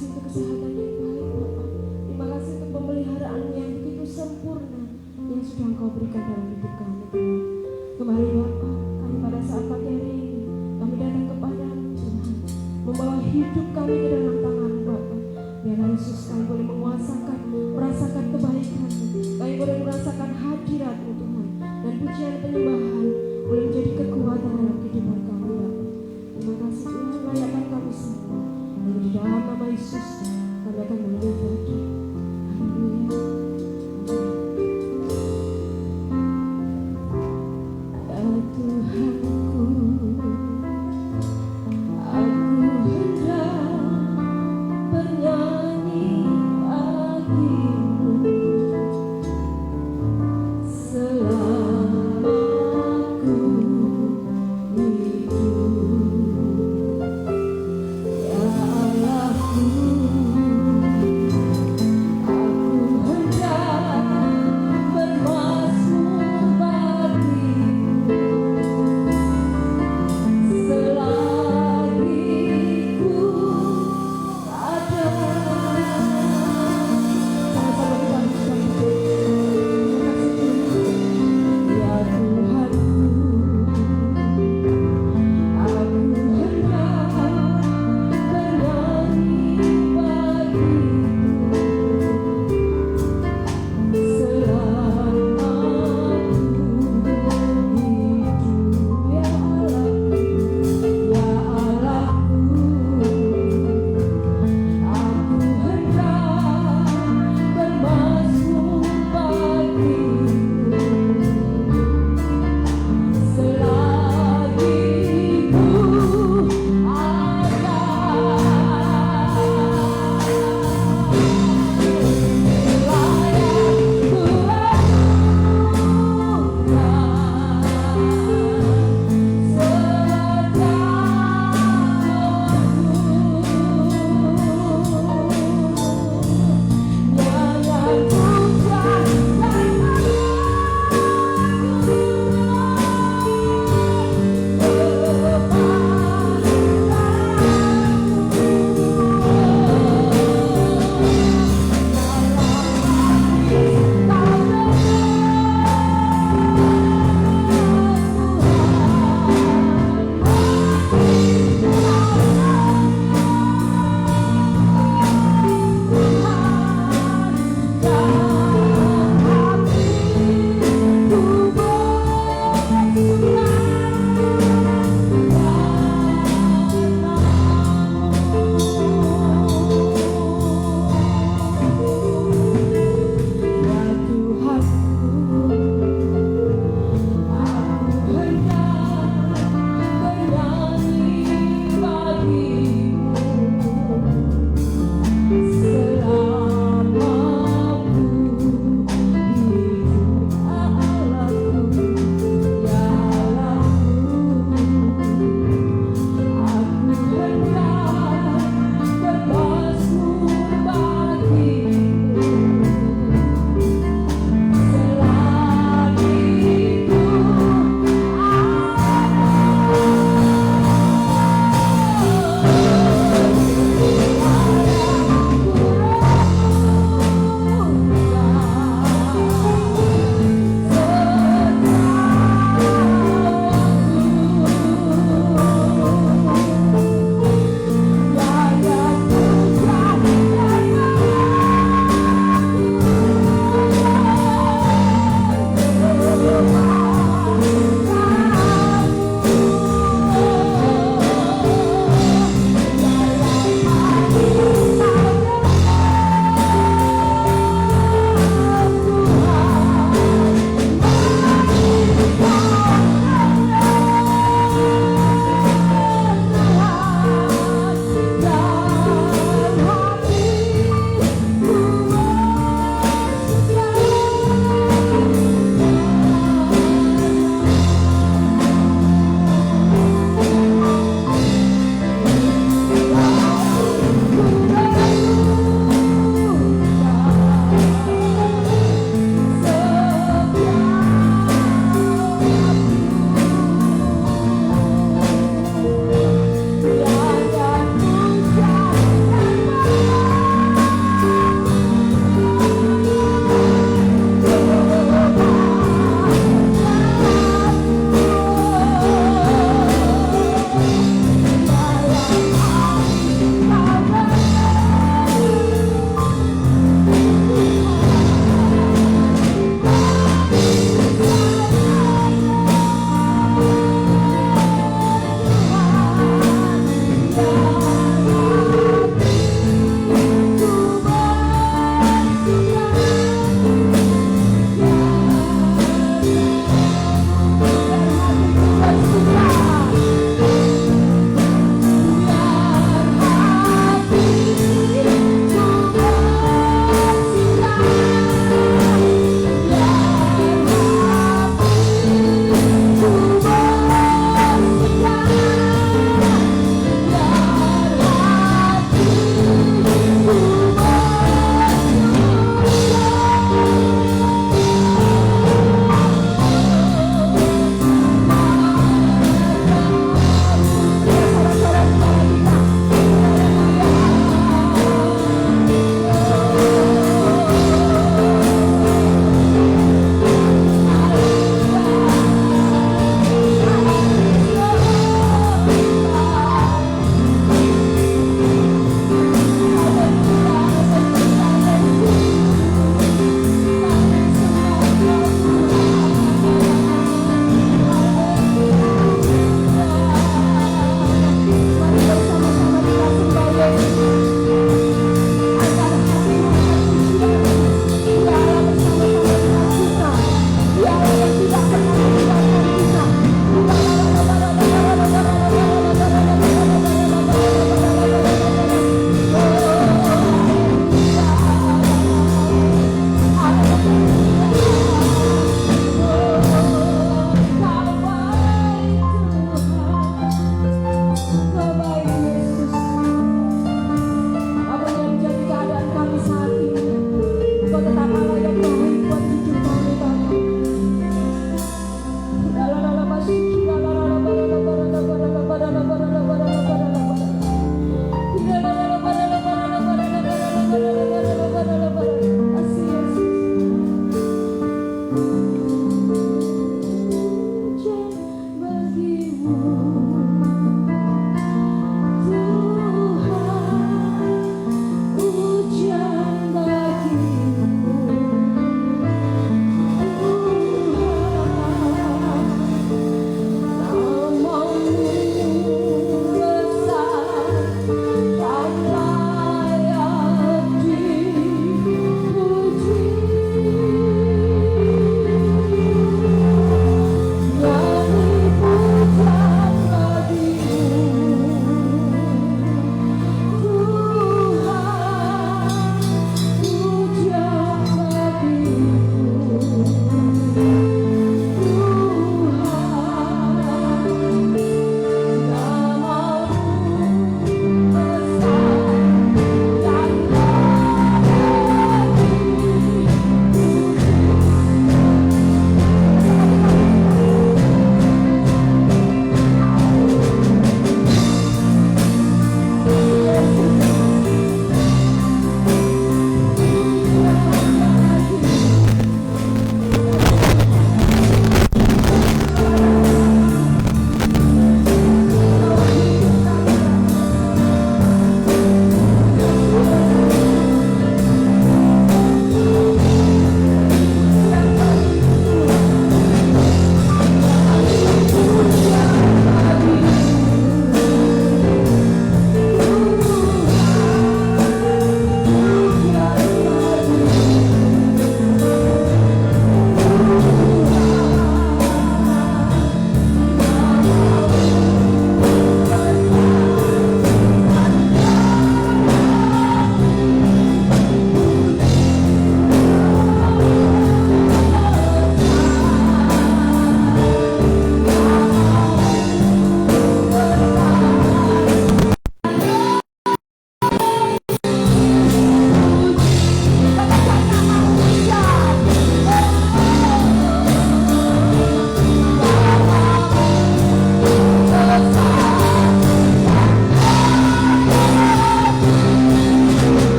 kasih untuk kesehatan yang baik Bapa. Terima kasih untuk pemeliharaan yang begitu sempurna yang sudah Engkau berikan dalam hidup kami Tuhan. Kembali Bapa, kami pada saat pagi hari ini kami datang kepadamu Tuhan, membawa hidup kami ke dalam tangan Bapa. Biar Yesus kami boleh menguasakan, merasakan kebaikan-Mu, kami boleh merasakan hadirat-Mu Tuhan, dan pujian penyembahan boleh menjadi kekuatan dalam kehidupan kami Bapa. Terima kasih Tuhan, layakkan kami semua. Dan di dalam nama Yesus kami akan mengibadah. Haleluya. Ya Tuhanku, aku hendak bernyanyi bagimu selama ku hidup. Ya Allahku,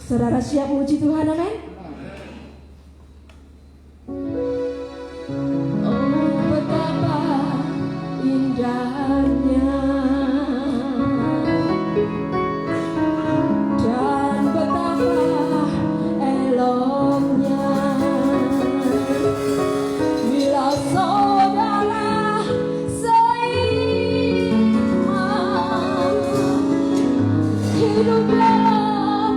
Saudara siap muji Tuhan, amin? Oh, betapa indahnya dan betapa eloknya bila saudara seiman hidup dalam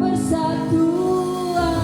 persatuan.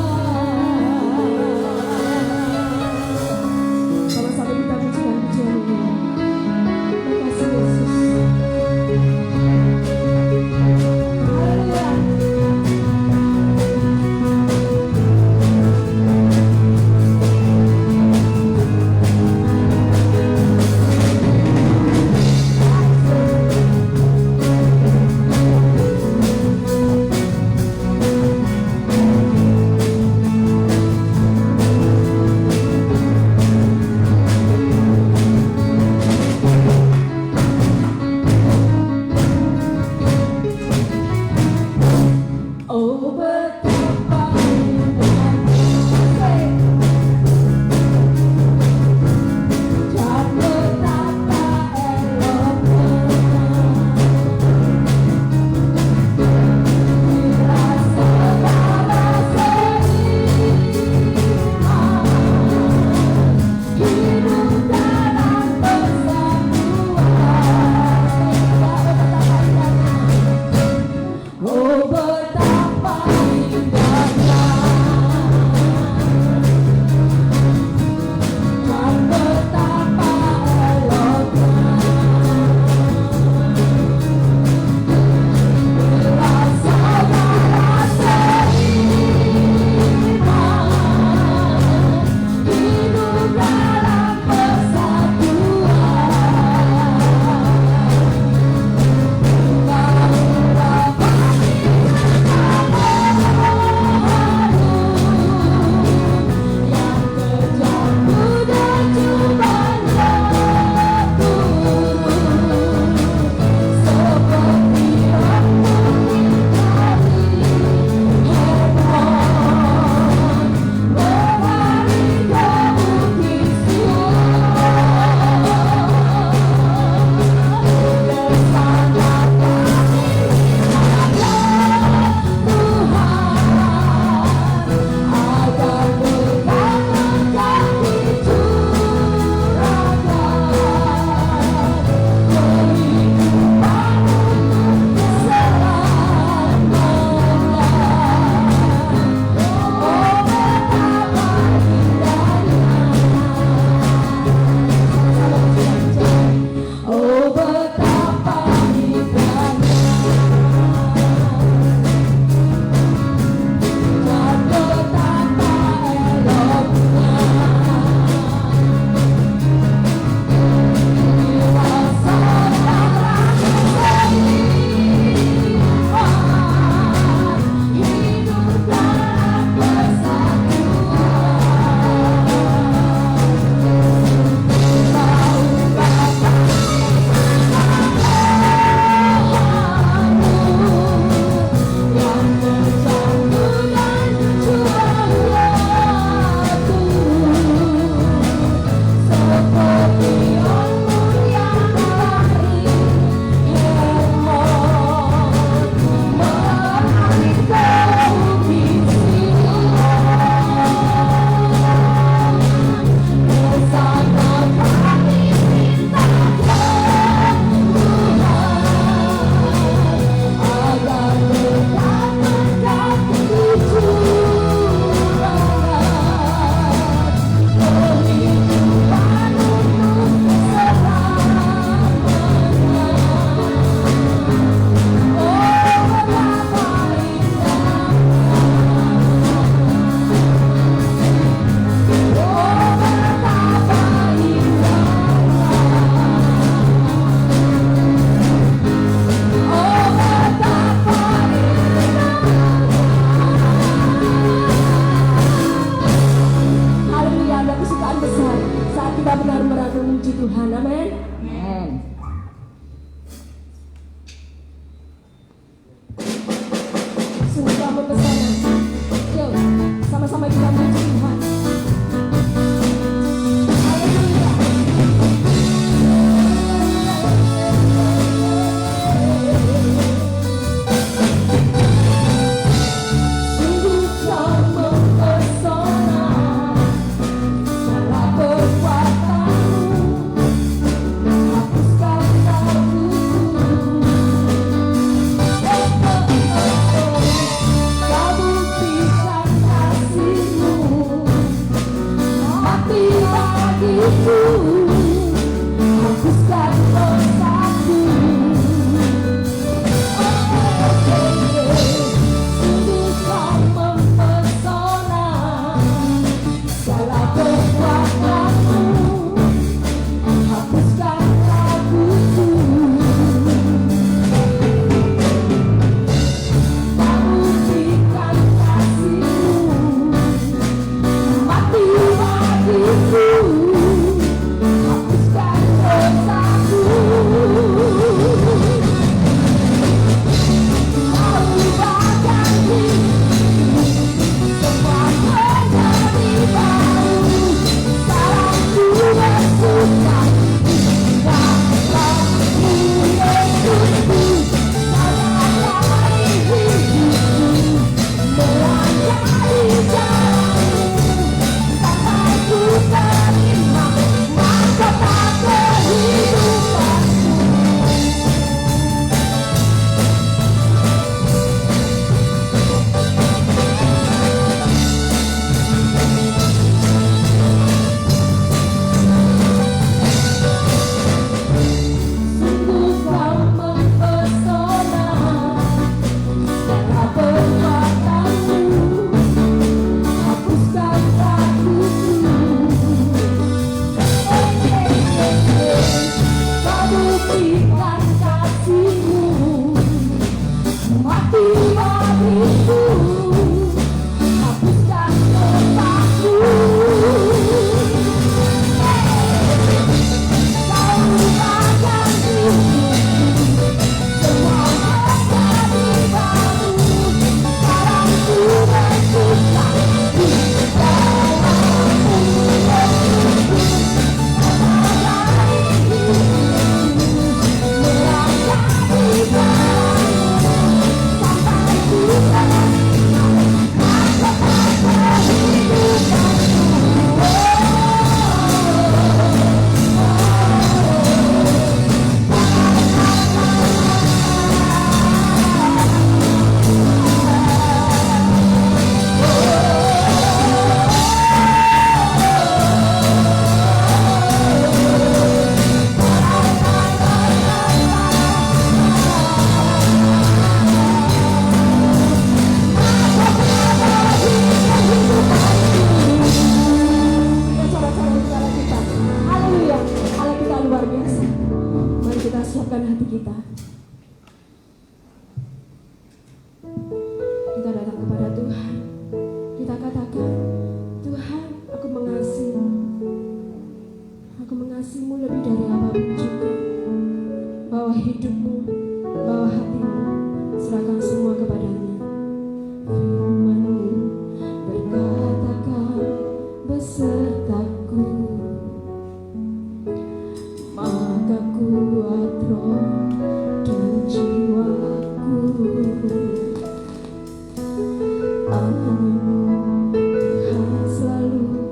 Anumu Tuhan selalu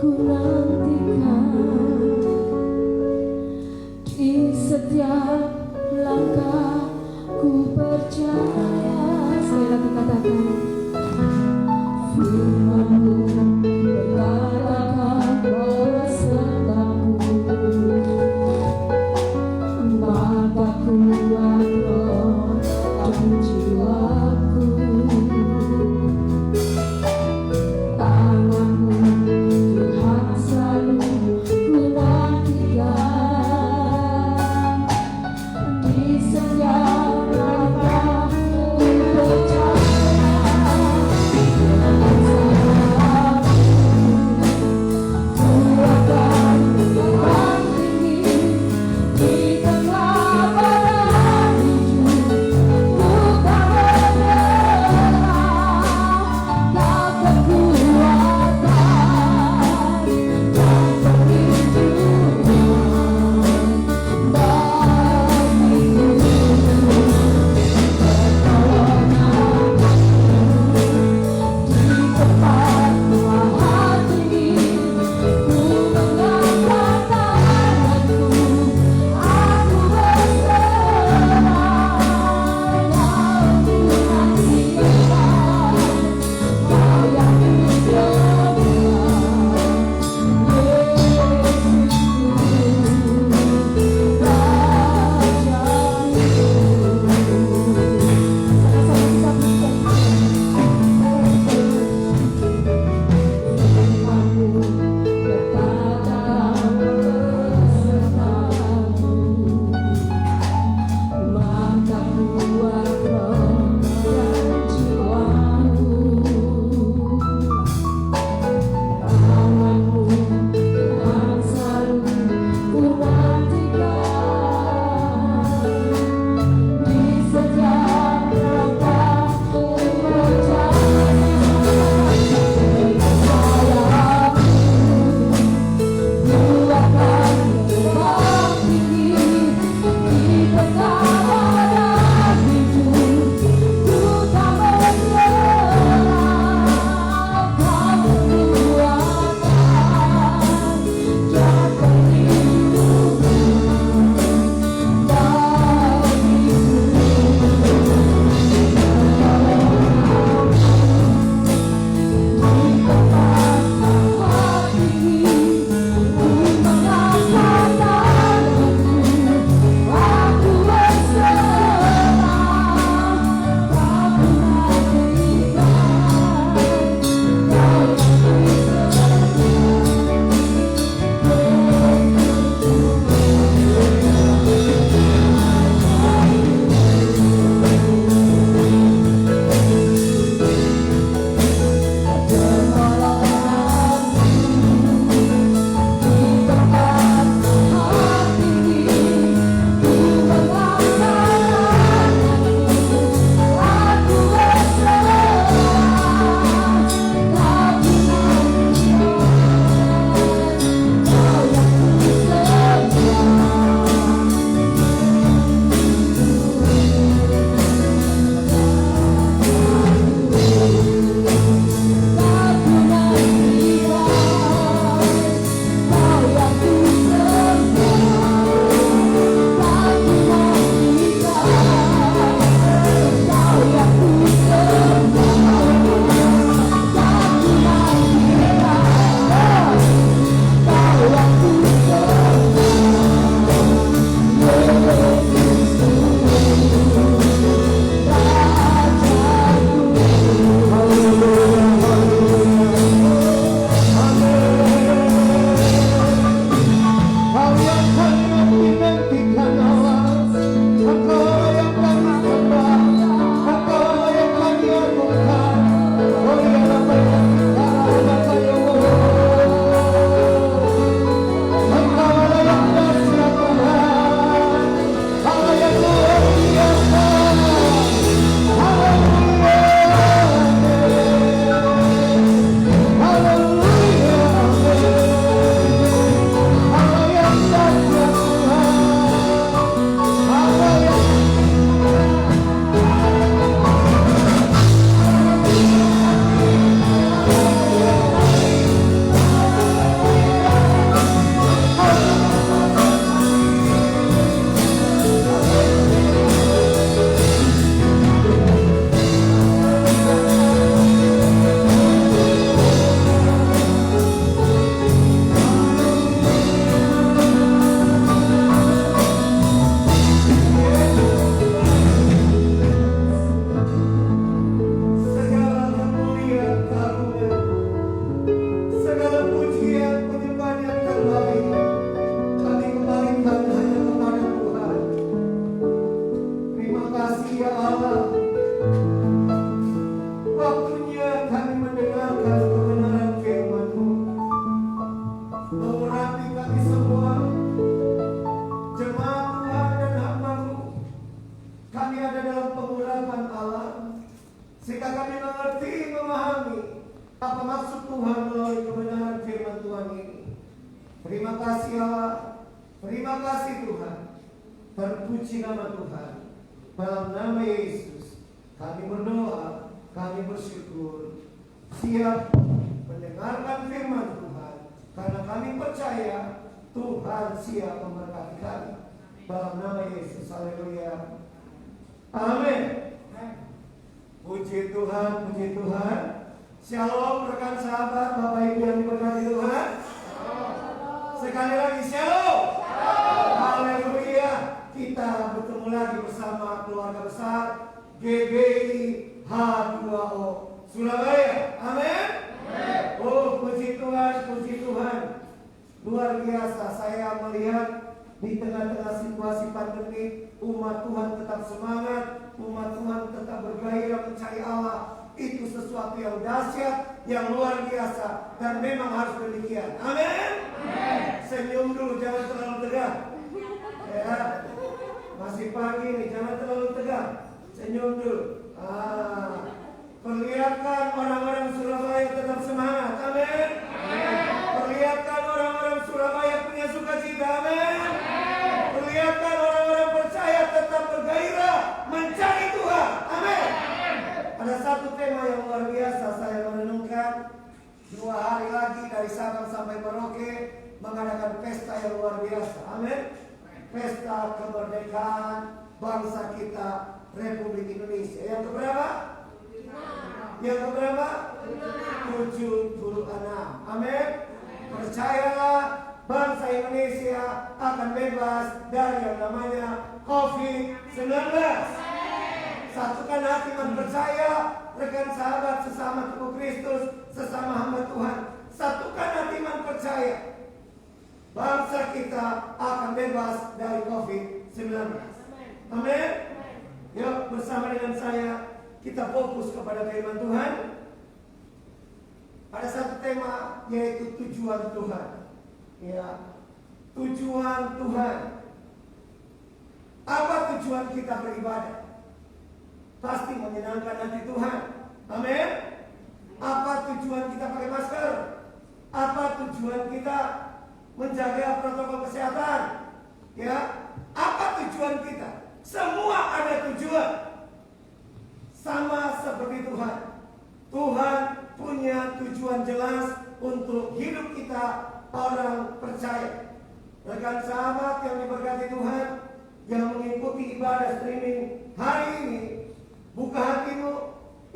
ku nantikan di setiap langkah ku percaya. Sekali lagi katakan, firman-Mu berkatakan besertaku, maka kuat roh dan jiwaku. waktunya kami mendengarkan kebenaran firman-Mu. Mengurapi kami semua, jemaat Tuhan dan hamba-Mu. Kami ada dalam pengurapan Allah, sehingga kami mengerti, memahami apa maksud Tuhan melalui kebenaran firman Tuhan ini. Terima kasih Allah, terima kasih Tuhan. Terpuji nama Tuhan. Dalam nama Yesus kami berdoa, kami bersyukur, siap mendengarkan firman Tuhan, karena kami percaya Tuhan siap memberkati kami. Dalam nama Yesus, haleluya, amin. Puji Tuhan, puji Tuhan. Shalom rekan sahabat, Bapak Ibu yang diberkati Tuhan. Sekali lagi shalom. Haleluya. Kita bertemu lagi bersama keluarga besar GBI H2O Surabaya. Amin. Oh, puji Tuhan, puji Tuhan. Luar biasa saya melihat di tengah-tengah situasi pandemi, umat Tuhan tetap semangat, umat Tuhan tetap bergairah mencari Allah. Itu sesuatu yang dahsyat, yang luar biasa, dan memang harus demikian. Amin. Senyum dulu, jangan terlalu tegang. Ya, masih pagi nih, jangan terlalu tegang. Senyum dulu. Perlihatkan orang-orang Surabaya tetap semangat. Amin. Perlihatkan orang-orang Surabaya punya sukacita. Amin. Perlihatkan orang-orang percaya tetap bergairah mencari Tuhan. Amin. Ada satu tema yang luar biasa saya merenungkan. 2 hari lagi dari Sabang sampai Merauke mengadakan pesta yang luar biasa. Amin. Pesta kemerdekaan bangsa kita, Republik Indonesia. Yang keberapa? Yang keberapa? 76. Amin. Percayalah, bangsa Indonesia akan bebas dari yang namanya COVID-19. Satukan hati iman percaya, rekan sahabat sesama tubuh Kristus, sesama hamba Tuhan. Satukan hati iman percaya, bangsa kita akan bebas dari COVID-19. Amin. Yuk bersama dengan saya kita fokus kepada firman Tuhan. Ada satu tema, yaitu tujuan Tuhan. Ya, tujuan Tuhan. Apa tujuan kita beribadah? Pasti menyenangkan hati Tuhan. Amin. Apa tujuan kita pakai masker? Apa tujuan kita menjaga protokol kesehatan? Ya, apa tujuan kita? Semua ada tujuan. Sama seperti Tuhan. Tuhan punya tujuan jelas untuk hidup kita orang percaya. Rekan sahabat yang diberkati Tuhan, yang mengikuti ibadah streaming hari ini, buka hatimu,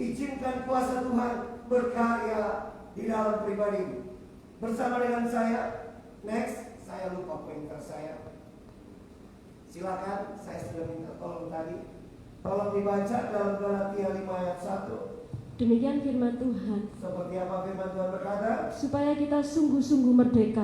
izinkan kuasa Tuhan berkarya di dalam pribadimu. Bersama dengan saya, next, saya lupa pointer saya. Silakan, saya sudah minta tolong tadi. Tolong dibaca dalam Galatia 5 ayat 1. Demikian firman Tuhan. Seperti apa firman Tuhan berkata? Supaya kita sungguh-sungguh merdeka.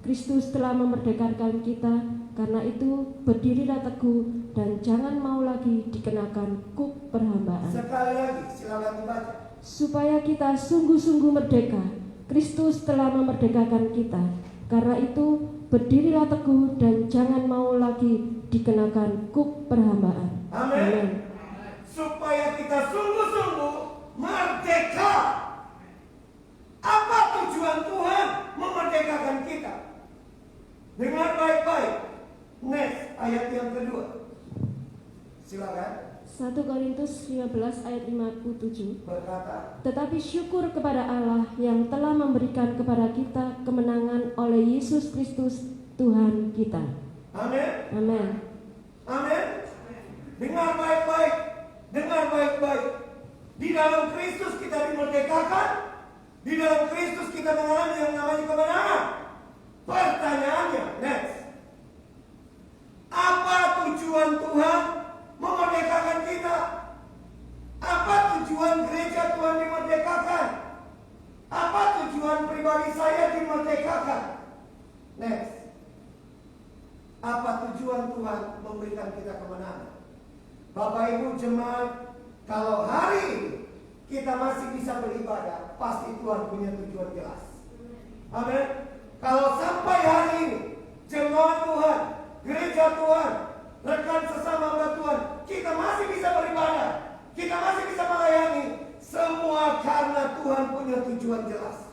Kristus telah memerdekakan kita. Karena itu berdirilah teguh dan jangan mau lagi dikenakan kuk perhambaan. Sekali lagi, silakan dibaca. Supaya kita sungguh-sungguh merdeka. Kristus telah memerdekakan kita. Karena itu berdirilah teguh dan jangan mau lagi dikenakan kuk perhambaan. Amin. Supaya kita sungguh-sungguh merdeka. Apa tujuan Tuhan memerdekakan kita? Dengar baik-baik. Next, ayat yang kedua. Silakan. 1 Korintus 15 ayat 57 berkata, tetapi syukur kepada Allah yang telah memberikan kepada kita kemenangan oleh Yesus Kristus Tuhan kita. Amin. Amin. Amin. Dengar baik-baik. Dengar baik-baik. Di dalam Kristus kita dimerdekakan. Di dalam Kristus kita mengalami yang namanya kemenangan. Pertanyaannya, next. Apa tujuan Tuhan memerdekakan kita? Apa tujuan gereja Tuhan dimerdekakan? Apa tujuan pribadi saya dimerdekakan? Next. Apa tujuan Tuhan memberikan kita kemenangan? Bapak Ibu jemaat, kalau hari ini kita masih bisa beribadah, pasti Tuhan punya tujuan jelas. Amin. Kalau sampai hari ini jemaat Tuhan, gereja Tuhan, rekan sesama hamba Tuhan, kita masih bisa beribadah, kita masih bisa melayani, semua karena Tuhan punya tujuan jelas.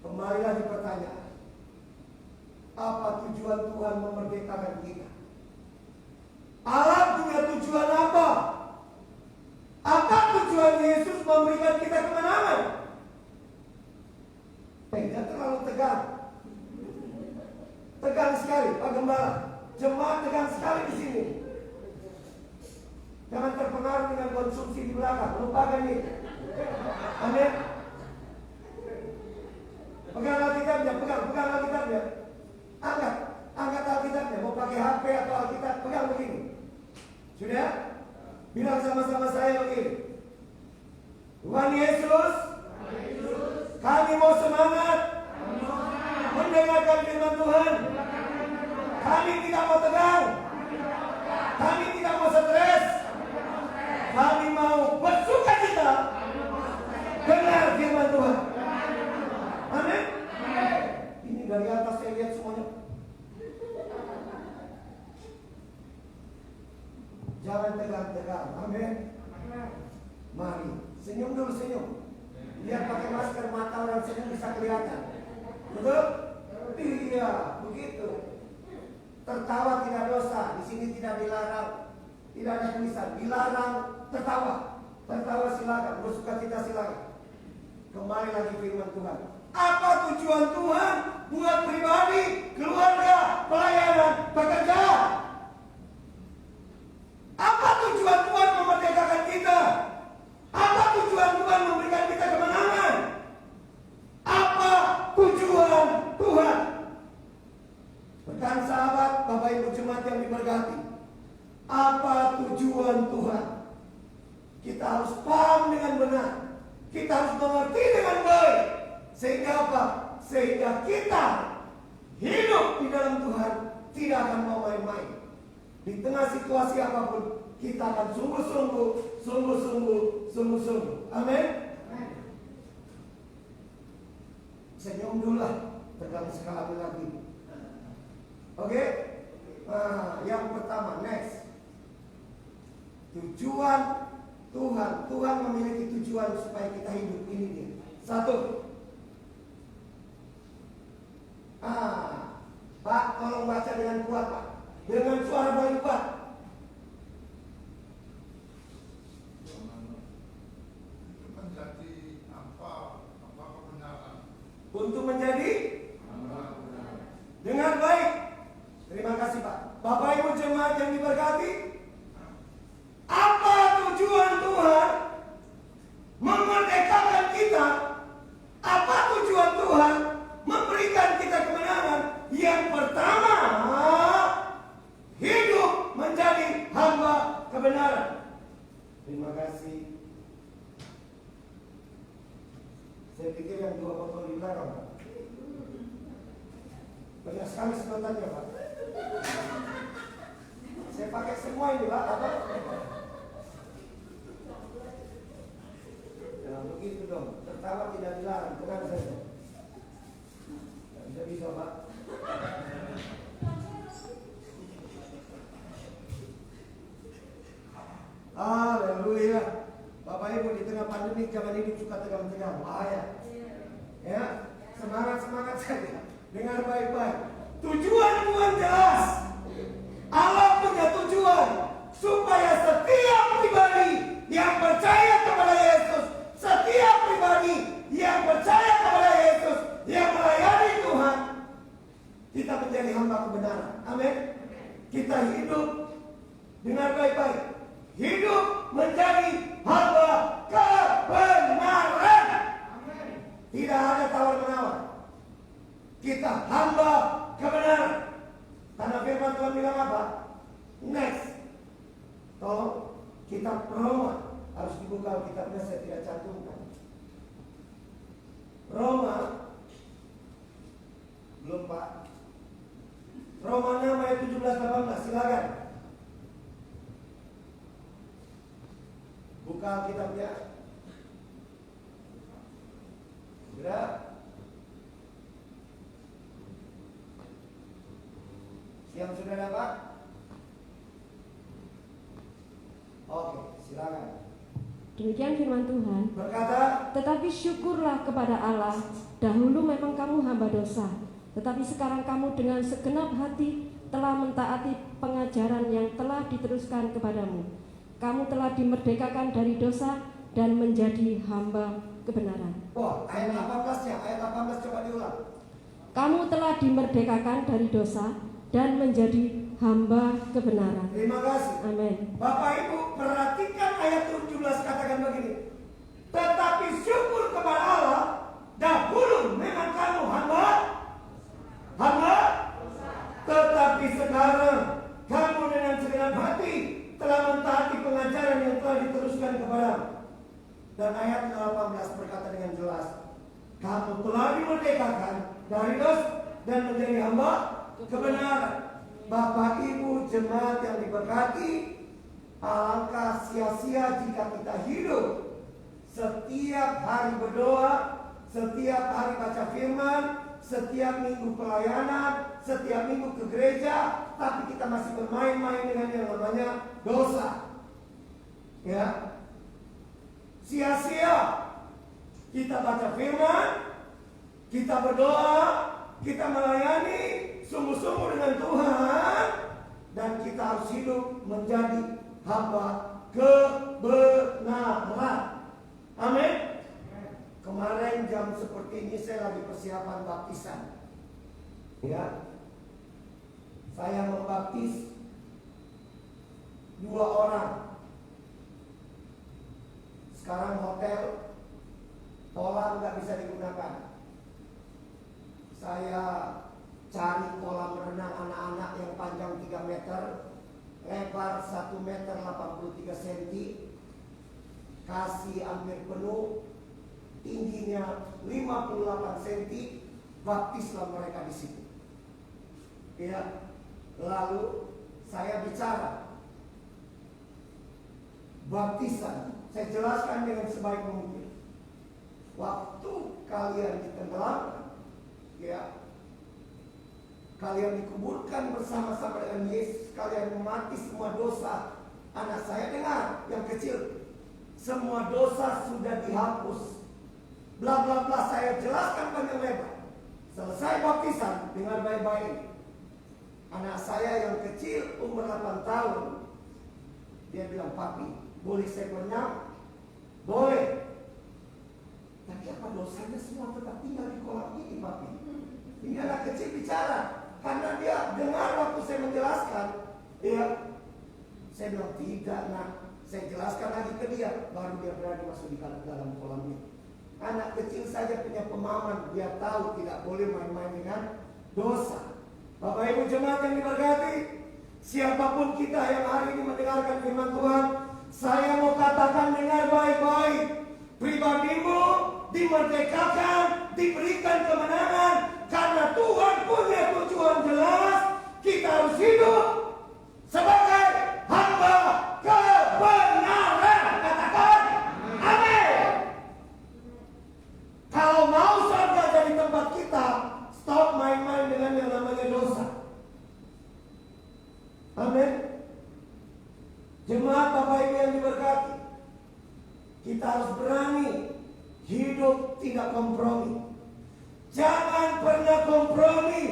Kembali lagi pertanyaan, apa tujuan Tuhan memerdekakan kita? Allah punya tujuan apa? Apa tujuan Yesus memberikan kita kemenangan? Jangan terlalu tegang. Tegang sekali, Pak Gembala. Jemaat tegang sekali di sini. Jangan terpengaruh dengan konsumsi di belakang. Lupakan ini. Amin. Pegang Alkitabnya, pegang Alkitabnya. Angkat Alkitabnya. Mau pakai HP atau Alkitab, pegang begini. Sudah? Bilang sama-sama saya begini. Tuhan Yesus, kami mau semangat mendengarkan firman Tuhan. Kami tidak mau tegang. Kami tidak mau stres. Kami mau bersukacita dengar firman Tuhan. Amin. Ini dari atas saya lihat semuanya. Jangan tegang-tegang. Amin. Mari senyum dulu, senyum. Biar pakai masker, mata orang senyum bisa kelihatan. Betul? Iya, begitu. Tertawa tidak dosa. Di sini tidak dilarang. Tidak ada tulisan dilarang tertawa. Tertawa silakan, bersukacita silakan. Kembali lagi firman Tuhan. Apa tujuan Tuhan buat pribadi, keluarga, pelayanan, pekerjaan? Apa tujuan Tuhan memerdekakan kita? Apa tujuan Tuhan memberikan kita kemenangan? Apa tujuan Tuhan? Rekan sahabat, Bapak Ibu jemaat yang diberkati, apa tujuan Tuhan? Kita harus paham dengan benar. Kita harus mengerti dengan baik. Sehingga apa? Sehingga kita hidup di dalam Tuhan tidak akan mau main-main. Di tengah situasi apapun, kita akan sungguh-sungguh. Amin. Senyum dulu lah, tegang sekali lagi. Oke? Nah, yang pertama, next. Tujuan Tuhan. Tuhan memiliki tujuan supaya kita hidup. Ini dia. Satu. Pak, tolong baca dengan kuat, Pak. Dengan suara paling kuat. Untuk menjadi dengan baik. Terima kasih, Pak. Bapak Ibu jemaat yang diberkati, apa tujuan Tuhan memerdekakan kita? Apa tujuan Tuhan memberikan kita kemenangan? Yang pertama, hidup menjadi hamba kebenaran. Terima kasih. Saya pikir yang 2 botol di belakang, Pak. Banyak sekali sedotannya, Pak. Saya pakai semua ini, Pak. Apa? Jangan begitu dong. Tertawa tidak dilarang. Tenang saja. Tidak bisa, Pak. Haleluya. Bapak Ibu, di tengah pandemi jangan hidup suka tegang-tegang, bahaya. Ya, semangat saja. Dengar baik-baik. Tujuan Tuhan jelas. Allah punya tujuan supaya setiap pribadi yang percaya kepada Yesus, setiap pribadi yang percaya kepada Yesus, yang melayani Tuhan, kita menjadi hamba kebenaran. Amin. Kita hidup, dengar baik-baik, hidup menjadi hamba kebenaran. Tidak ada tawar-menawar. Kita hamba kebenaran. Karena firman Tuhan bilang apa? Next. Tolong kitab Roma harus dibuka, kitabnya saya tidak cantumkan. Roma, belum Pak. Roma 6 ayat 17-18, silakan. Buka kitabnya. Yang sudah dapat? Oke, silakan. Demikian firman Tuhan. Berkata, Tetapi syukurlah kepada Allah, dahulu memang kamu hamba dosa, tetapi sekarang kamu dengan segenap hati telah mentaati pengajaran yang telah diteruskan kepadamu. Kamu telah dimerdekakan dari dosa dan menjadi hamba kebenaran. wah, ayat 18-nya, ayat 18 coba diulang. Kamu telah dimerdekakan dari dosa dan menjadi hamba kebenaran. Terima kasih. Amin. Bapak Ibu perhatikan ayat 17 katakan begini. Tetapi syukur kepada Allah, dahulu memang kamu hamba, tetapi sekarang kamu dengan segenap hati telah mentaati pengajaran yang telah diteruskan kepadamu. Dan ayat 18 berkata dengan jelas, kamu telah dimerdekakan dari dosa dan menjadi hamba kebenaran. Bapak Ibu jemaat yang diberkati, alangkah sia-sia jika kita hidup setiap hari berdoa, setiap hari baca firman, setiap minggu pelayanan, setiap minggu ke gereja, tapi kita masih bermain-main dengan yang namanya dosa. Ya, sia-sia. Kita baca firman, kita berdoa, kita melayani sungguh-sungguh dengan Tuhan, dan kita harus hidup menjadi hamba kebenaran. Amin. Kemarin jam seperti ini saya lagi persiapan baptisan. Ya, saya membaptis 2 orang. Sekarang hotel kolam nggak bisa digunakan. Saya cari kolam renang anak-anak yang panjang 3 meter, lebar 1 meter 83 cm, kasih hampir penuh, tingginya 58 cm, baptislah mereka di situ. Ya, lalu saya bicara baptisan, saya jelaskan dengan sebaik mungkin. Waktu kalian ditenggelamkan, ya, kalian dikuburkan bersama-sama dengan Yesus, kalian mati semua dosa. Anak saya dengar, yang kecil, semua dosa sudah dihapus. Bla bla bla, saya jelaskan panjang lebar. Selesai baptisan dengan baik-baik. Anak saya yang kecil umur 8 tahun, dia bilang, "Papi, boleh saya berenang?" "Boleh." "Tapi apa dosanya semua tetap tinggal di kolam ini, Papi?" Ini anak kecil bicara, karena dia dengar waktu saya menjelaskan. Ya, saya bilang, "Tidak, nak." Saya jelaskan lagi ke dia, baru dia berani masuk di dalam kolam ini. Anak kecil saja punya pemahaman, dia tahu tidak boleh main-main dengan dosa. Bapak Ibu jemaat yang diberkati, siapapun kita yang hari ini mendengarkan firman Tuhan, saya mau katakan dengar baik-baik. Pribadimu dimerdekakan, diberikan kemenangan, karena Tuhan punya tujuan jelas. Kita harus hidup sebagai hamba kebenaran. Katakan amin. Kalau mau surga jadi tempat kita, stop main-main dengan yang namanya dosa. Amin. Jemaat Bapak Ibu yang diberkati, kita harus berani hidup tidak kompromi. Jangan pernah kompromi.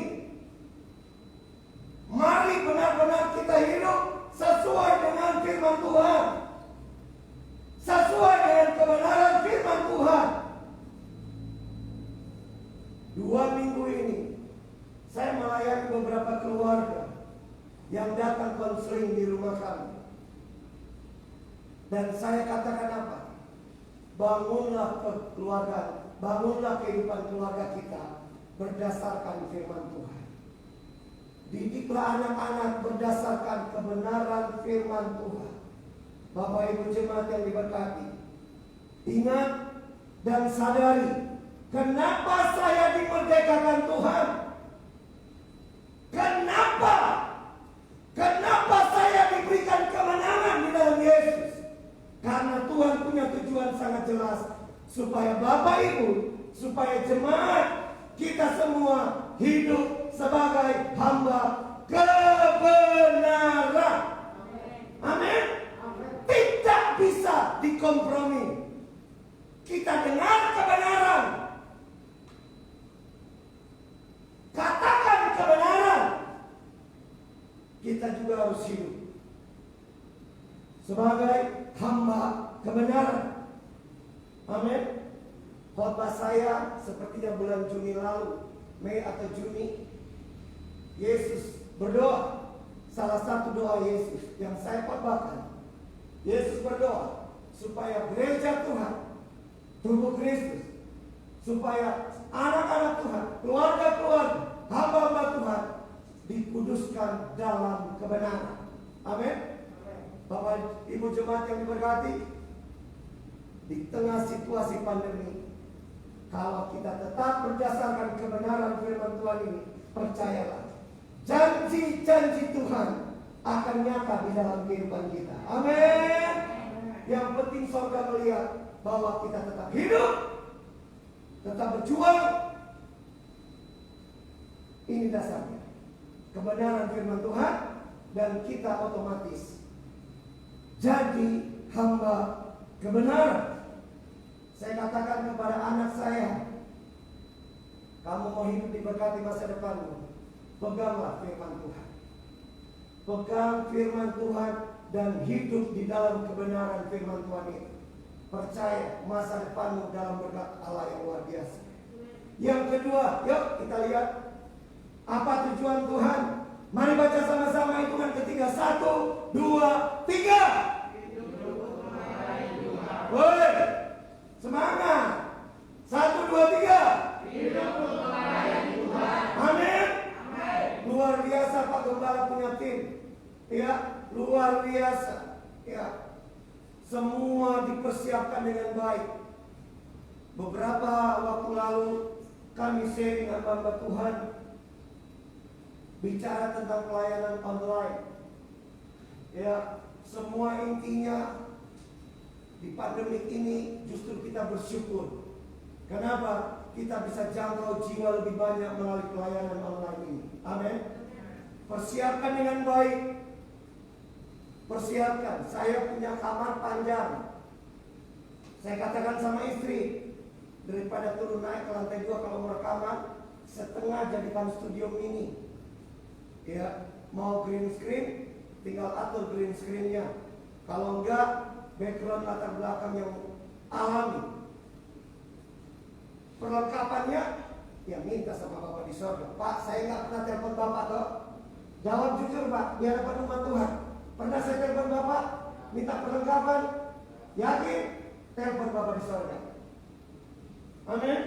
Mari benar-benar kita hidup sesuai dengan firman Tuhan, sesuai dengan kebenaran firman Tuhan. 2 minggu ini saya melayani beberapa keluarga yang datang konseling di rumah kami. Dan saya katakan apa? Bangunlah keluarga, bangunlah kehidupan keluarga kita berdasarkan firman Tuhan. Didiklah anak-anak berdasarkan kebenaran firman Tuhan. Bapak Ibu jemaat yang diberkati, ingat dan sadari, kenapa saya dimerdekakan Tuhan? Kenapa? Kenapa saya diberikan kemenangan di dalam Yesus? Karena Tuhan punya tujuan sangat jelas, supaya Bapak Ibu, supaya jemaat kita semua hidup sebagai hamba kebenaran. Amin. Tidak bisa dikompromi. Kita dengar kebenaran, katakan kebenaran, kita juga harus hidup sebagai hamba kebenaran. Amin. Khotbah saya sepertinya bulan Juni lalu, Mei atau Juni, Yesus berdoa. Salah satu doa Yesus yang saya khotbahkan, Yesus berdoa supaya gereja Tuhan, tubuh Kristus, supaya anak-anak Tuhan, keluarga-keluarga, hamba-hamba Tuhan dikuduskan dalam kebenaran. Amin. Bapak Ibu jemaat yang diberkati, di tengah situasi pandemi, kalau kita tetap berdasarkan kebenaran firman Tuhan ini, percayalah, janji-janji Tuhan akan nyata di dalam kehidupan kita. Amin. Yang penting surga melihat bahwa kita tetap hidup, tetap berjuang. Ini dasarnya, kebenaran firman Tuhan, dan kita otomatis jadi hamba kebenaran. Saya katakan kepada anak saya, kamu mau hidup diberkati masa depanmu, peganglah firman Tuhan. Pegang firman Tuhan dan hidup di dalam kebenaran firman Tuhan itu. Percaya masa depanmu dalam berkat Allah yang luar biasa. Yang kedua, yuk kita lihat apa tujuan Tuhan. Mari baca sama-sama hitungan ketiga. 1, 2, 3. Woi, semangat. 1, 2, 3. Amin. Luar biasa Pak Gembala punya tim. Ya, luar biasa. Ya, semua dipersiapkan dengan baik. Beberapa waktu lalu kami sharing dengan hamba Tuhan, bicara tentang pelayanan online. Ya, semua intinya di pandemi ini justru kita bersyukur. Kenapa? Kita bisa jangkau jiwa lebih banyak melalui pelayanan online ini. Amin. Persiapkan dengan baik. Persiapkan. Saya punya kamar panjang. Saya katakan sama istri, daripada turun naik ke lantai 2 kalau mau rekaman, setengah jadikan studio mini. Ya, mau green screen, tinggal atur green screen-nya. Kalau enggak, background latar belakang yang alami. Perlengkapannya, ya minta sama Bapak di sorga. Pak, saya nggak pernah telepon Bapak toh. Jawab jujur Pak, biar dapat umat Tuhan. Pernah saya telepon Bapak, minta perlengkapan? Yakin? Telepon Bapak di sorga. Amin.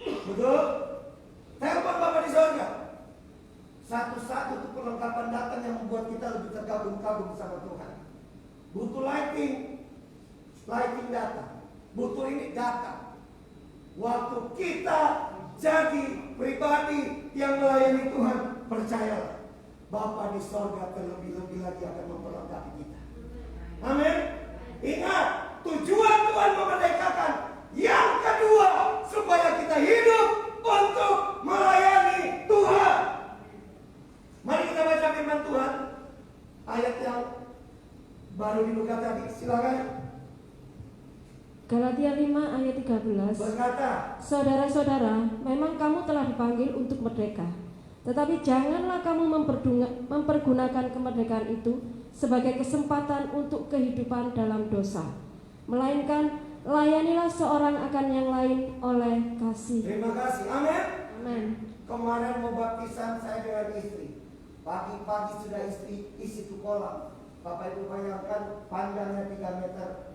Betul? Telepon Bapak di sorga. Satu-satu itu perlengkapan datang yang membuat kita lebih tergabung-gabung sama Tuhan. Butuh lighting datang. Butuh ini datang. Waktu kita jadi pribadi yang melayani Tuhan, percayalah, Bapa di sorga terlebih-lebih lagi akan memperlengkapi kita. Amin. Ingat, tujuan Tuhan memerdekakan. Yang kedua, supaya kita hidup untuk melayani Tuhan. Mari kita baca firman Tuhan, ayat yang baru dibuka tadi. Silakan. Galatia 5 ayat 13 berkata, saudara-saudara, memang kamu telah dipanggil untuk merdeka. Tetapi janganlah kamu mempergunakan kemerdekaan itu sebagai kesempatan untuk kehidupan dalam dosa. Melainkan, layanilah seorang akan yang lain oleh kasih. Terima kasih. Amin. Amin. Kemarin mau baptisan saya dengan istri. Pagi-pagi sudah istri isi tuh kolam. Bapak Ibu bayangkan, panjangnya 3,5 meter,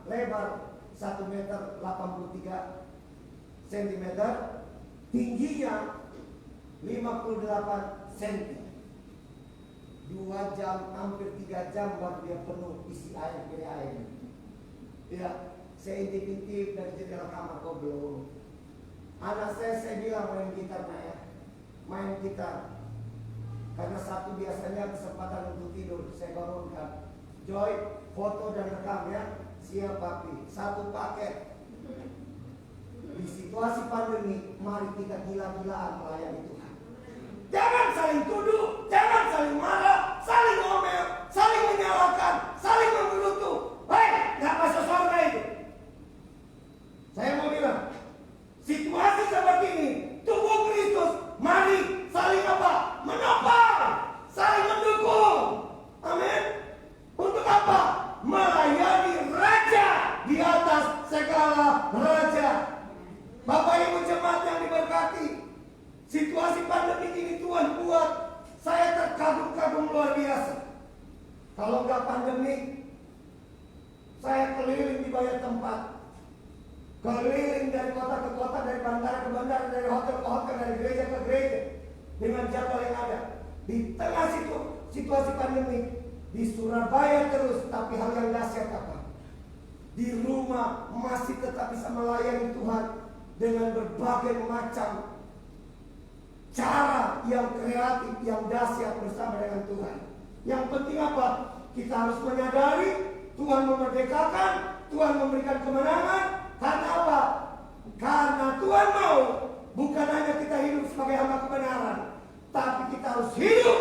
lebar 1 meter 83 cm, tingginya 58 cm. 2 jam, hampir 3 jam baru dia penuh isi air, kiri air. Ya, saya intip-intip dari jendela kamar, kok belum. Anak saya bilang main gitar, ya, main gitar. Karena Sabtu biasanya kesempatan untuk tidur, saya bangunkan. Joy, foto dan rekam ya. Siap papi, 1 paket. Di situasi pandemi, mari kita gila-gilaan melayani Tuhan. Jangan saling tuduh, jangan saling marah, saling ngomel, saling menyalahkan, saling menggerutu. Hei, nggak masuk surga itu. Saya mau bilang, situasi seperti ini, tubuh Kristus, mari saling apa? Menopang, saling mendukung. Amin. Untuk apa? Melayani Raja di atas segala raja. Bapak Ibu jemaat yang diberkati, situasi pandemi ini Tuhan buat saya terkagum-kagum luar biasa. Kalau nggak pandemi, saya keliling di banyak tempat, keliling dari kota ke kota, dari bandara ke bandara, dari hotel ke hotel, dari gereja ke gereja, dengan jadwal yang ada. Di tengah situasi pandemi, di Surabaya terus, tapi hal yang dahsyat apa? Di rumah masih tetap bisa melayani Tuhan dengan berbagai macam cara yang kreatif, yang dahsyat bersama dengan Tuhan. Yang penting apa? Kita harus menyadari Tuhan memerdekakan, Tuhan memberikan kemenangan. Karena apa? Karena Tuhan mau bukan hanya kita hidup sebagai hamba kebenaran, tapi kita harus hidup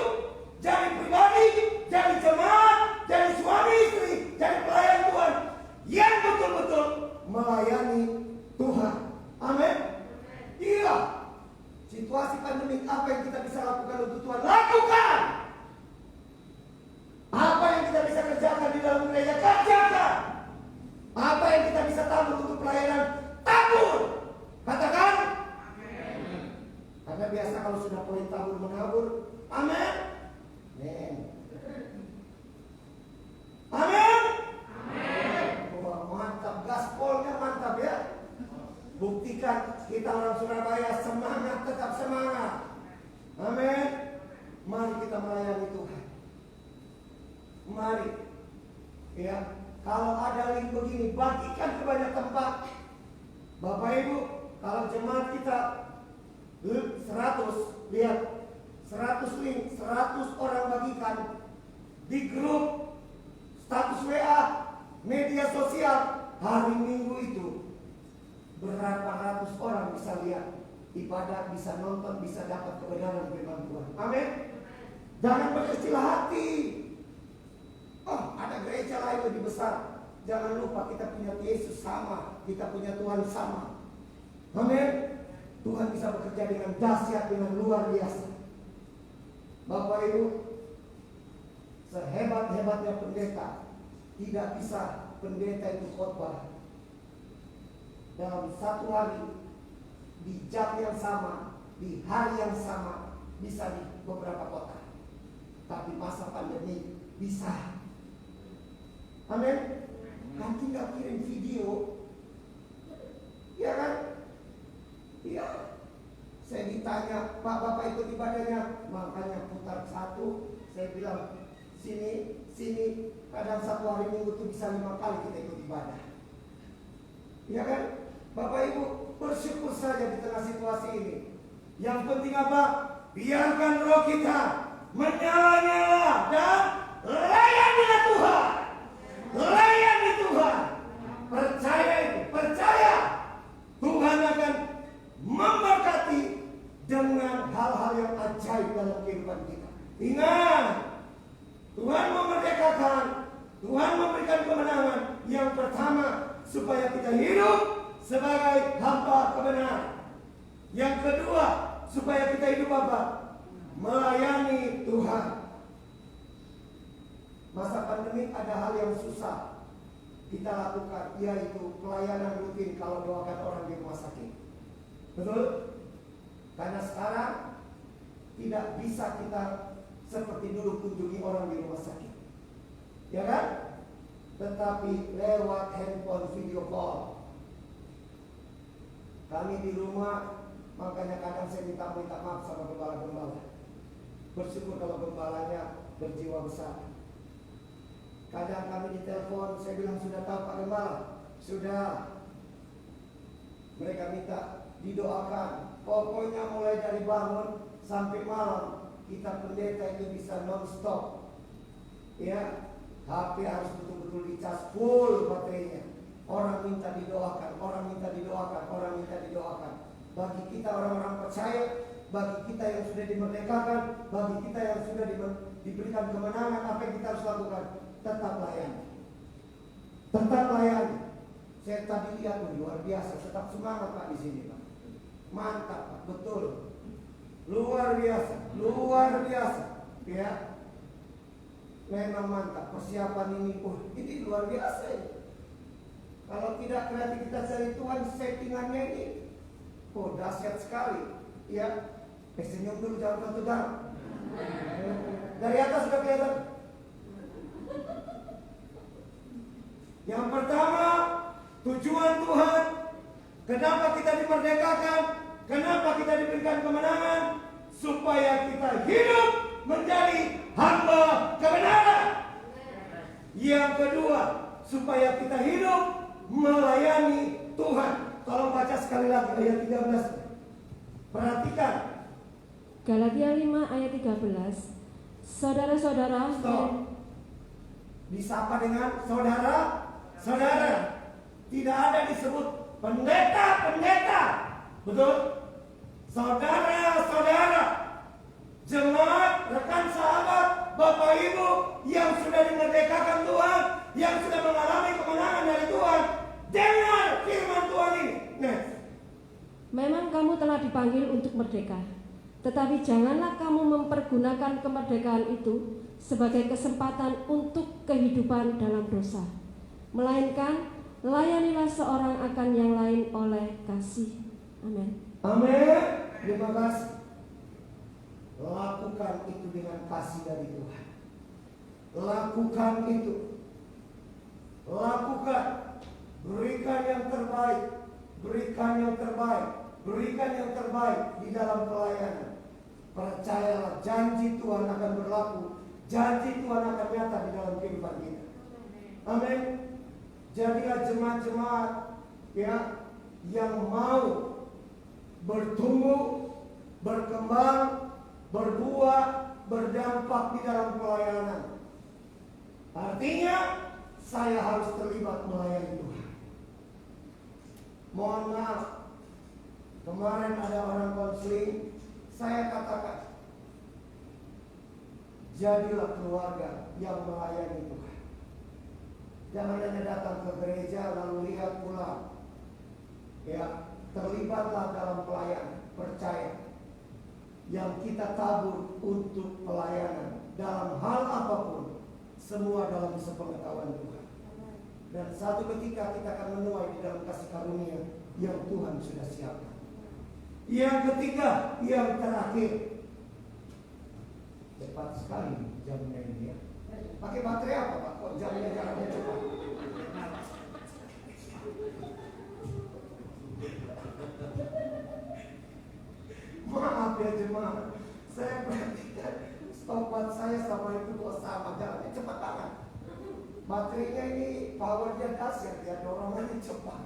jadi pribadi, jadi jemaat, jadi suami istri, jadi pelayan Tuhan yang betul-betul melayani Tuhan. Amin. Iya. Situasi pandemik, apa yang kita bisa lakukan untuk Tuhan? Lakukan. Apa yang kita bisa kerjakan di dalam gereja? Kerjakan. Apa yang kita bisa tabur untuk pelayanan? Tabur. Katakan. Amin. Karena biasa kalau sudah poin tabur menabur. Amin. Amin. Amin. Amin. Wah, mantap. Gaspolnya mantap ya. Buktikan kita orang Surabaya semangat, tetap semangat. Amin. Mari kita melayani Tuhan. Mari. Ya, kalau ada link begini, bagikan ke banyak tempat. Bapak Ibu, kalau jemaat kita 100, lihat 100 link, 100 orang bagikan di grup, status WA, media sosial, hari Minggu itu berapa ratus orang bisa lihat ibadah, bisa nonton, bisa dapat kebenaran firman Tuhan. Amin. Jangan berkecil hati. Oh, ada gereja lain lebih besar. Jangan lupa kita punya Yesus sama, kita punya Tuhan sama. Amin. Tuhan bisa bekerja dengan dahsyat, dengan luar biasa. Bapak Ibu, sehebat-hebatnya pendeta, tidak bisa pendeta itu khotbah dalam satu hari, di jam yang sama, di hari yang sama, bisa di beberapa kota. Tapi masa pandemi bisa. Amin. Kan tinggal kirim video. Ya kan? Iya. Saya ditanya, Pak, Bapak ikut ibadahnya? Makanya putar satu. Saya bilang, sini. Kadang satu hari Minggu itu bisa 5 kali kita ikut ibadah. Ya kan? Bapak Ibu, bersyukur saja di tengah situasi ini. Yang penting apa? Biarkan roh kita menyala-nyala dan layanilah Tuhan. Layani Tuhan. Percaya itu, percaya. Tuhan akan memberkati dengan hal-hal yang ajaib dalam kehidupan kita. Ingat, Tuhan memerdekakan, Tuhan memberikan kemenangan. Yang pertama, supaya kita hidup sebagai hamba kebenaran. Yang kedua, supaya kita hidup apa? Melayani Tuhan. Masa pandemi ada hal yang susah kita lakukan, yaitu pelayanan rutin kalau doakan orang di rumah sakit. Betul? Karena sekarang tidak bisa kita seperti dulu kunjungi orang di rumah sakit. Ya kan? Tetapi lewat handphone video call. Kami di rumah, makanya kadang saya minta maaf sama gembala-gembala. Bersyukur kalau gembalanya berjiwa besar. Kadang kami ditelepon, saya bilang sudah tahu Pak Gembala, sudah. Mereka minta didoakan. Pokoknya mulai dari bangun sampai malam kita pendeta itu bisa non-stop. Ya, HP harus betul-betul dicas full baterainya. Orang minta didoakan, orang minta didoakan, orang minta didoakan. Bagi kita orang-orang percaya, bagi kita yang sudah dimerdekakan, bagi kita yang sudah diberikan kemenangan, apa yang kita harus lakukan? Tetap layani. Tetap layani. Saya tadi lihat luar biasa, tetap semangat Pak di sini Pak. Mantap Pak, betul. Luar biasa, luar biasa. Ya. Memang mantap persiapan ini. Ini luar biasa ya. Kalau tidak kreativitas dari Tuhan, settingannya ini dahsyat sekali. Ya. Senyum dulu, jangan tegang. Dari atas sudah kelihatan. Yang pertama, tujuan Tuhan, kenapa kita dimerdekakan, kenapa kita diberikan kemenangan, supaya kita hidup menjadi hamba kebenaran. Yang kedua, supaya kita hidup melayani Tuhan. Tolong baca sekali lagi ayat 13. Perhatikan. Galatia 5 ayat 13. Saudara-saudara, disapa dengan saudara. Tidak ada disebut pendeta. Betul? Saudara-saudara, jemaat, rekan sahabat, Bapak Ibu yang sudah dimerdekakan Tuhan, yang sudah mengalami kemenangan dari Tuhan, dengar firman Tuhan ini. Next. memang kamu telah dipanggil untuk merdeka, tetapi janganlah kamu mempergunakan kemerdekaan itu sebagai kesempatan untuk kehidupan dalam dosa, melainkan layanilah seorang akan yang lain oleh kasih. Amin. Amin. Terima kasih. Lakukan itu dengan kasih dari Tuhan. Lakukan itu. Lakukan. Berikan yang terbaik. Berikan yang terbaik. Berikan yang terbaik di dalam pelayanan. Percayalah, janji Tuhan akan berlaku. Janji Tuhan akan nyata di dalam kehidupan kita. Amin. Jadilah jemaat-jemaat ya yang mau bertumbuh, berkembang, berbuah, berdampak di dalam pelayanan. Artinya saya harus terlibat melayani Tuhan. Mohon maaf, kemarin ada orang konseling, saya katakan, jadilah keluarga yang melayani Tuhan. Jangan hanya datang ke gereja lalu lihat pulang. Ya, terlibatlah dalam pelayanan. Percaya, yang kita tabur untuk pelayanan dalam hal apapun, semua dalam sepengetahuan Tuhan. Dan satu ketika kita akan menuai di dalam kasih karunia yang Tuhan sudah siapkan. Yang ketiga, yang terakhir, cepat sekali jamnya ini ya. Pakai baterai apa Pak? Kok jamnya jalannya cepat? Maaf ya jemaat, saya perhatikan stopwatch saya sama itu kok sama, jalannya cepat banget. Baterainya ini powernya dahsyat ya, dorongannya cepat.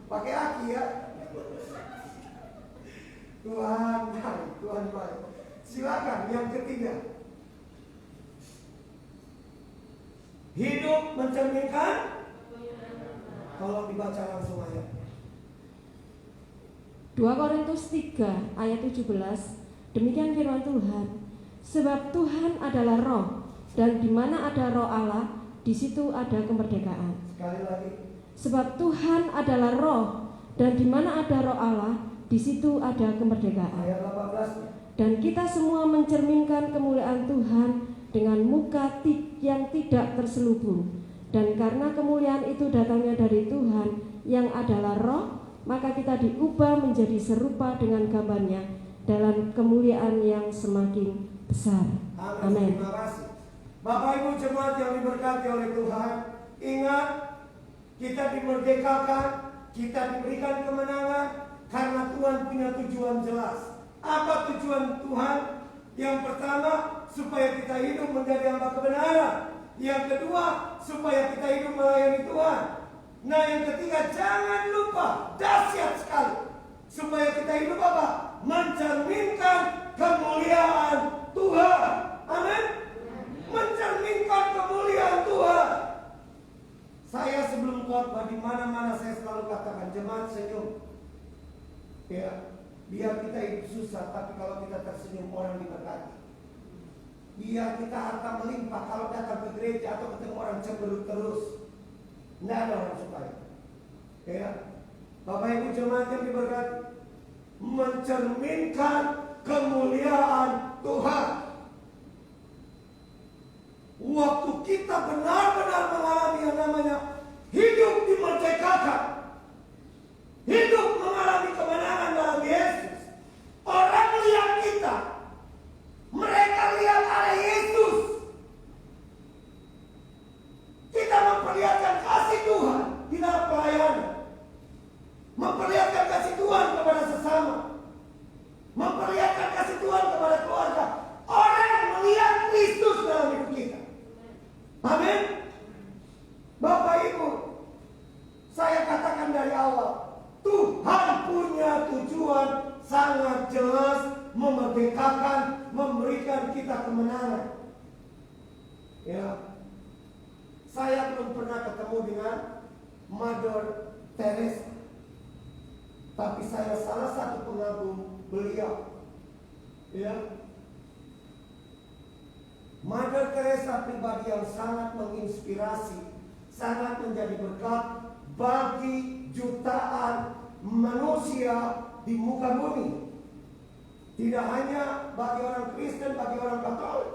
Pakai aki ya. Tuhan baik, Tuhan baik. Silakan yang ketiga. Hidup mencerminkan. Tolong dibaca langsung aja. 2 Korintus 3 ayat 17. Demikian firman Tuhan. Sebab Tuhan adalah roh, dan di mana ada roh Allah, di situ ada kemerdekaan. Sekali lagi. Sebab Tuhan adalah roh, dan di mana ada roh Allah, di situ ada kemerdekaan. Ayat 18. Dan kita semua mencerminkan kemuliaan Tuhan dengan muka yang tidak terselubung. Dan karena kemuliaan itu datangnya dari Tuhan yang adalah roh, maka kita diubah menjadi serupa dengan gambarnya dalam kemuliaan yang semakin besar. Amin. Terima kasih. Bapak Ibu jemaat yang diberkati oleh Tuhan, ingat, kita dimerdekakan, kita diberikan kemenangan karena Tuhan punya tujuan jelas. Apa tujuan Tuhan? Yang pertama, supaya kita hidup menjadi hamba kebenaran. Yang kedua, supaya kita hidup melayani Tuhan. Nah, yang ketiga, jangan lupa, dahsyat sekali, supaya kita hidup apa? Mencerminkan kemuliaan Tuhan. Amin. Mencerminkan kemuliaan Tuhan. Saya sebelum khotbah di mana-mana saya selalu katakan, jemaat senyum. Ya, Biar kita hidup susah, tapi kalau kita tersenyum orang diberkati. Biar kita harta melimpah, kalau datang ke gereja atau ketemu orang cemberut terus, tidak ada orang suka itu. Ya, Bapak Ibu jemaat yang diberkati, mencerminkan kemuliaan Tuhan. Waktu kita benar-benar mengalami yang namanya hidup dimerdekakan, hidup mengalami kemenangan dalam Yesus, orang lihat kita, mereka lihat ada Yesus. Kita memperlihatkan kasih Tuhan di dalam pelayanan, memperlihatkan kasih Tuhan kepada sesama, memperlihatkan kasih Tuhan kepada keluarga. Orang melihat Kristus dalam hidup kita. Amin. Bapak Ibu, saya katakan dari awal, Tuhan punya tujuan sangat jelas, memerdekakan, memberikan kita kemenangan. Ya, saya belum pernah ketemu dengan Mother Teresa, tapi saya salah satu pengagum beliau. Ya, Mother Teresa pribadi yang sangat menginspirasi, sangat menjadi berkat bagi jutaan manusia di muka bumi. Tidak hanya bagi orang Kristen, bagi orang Katolik,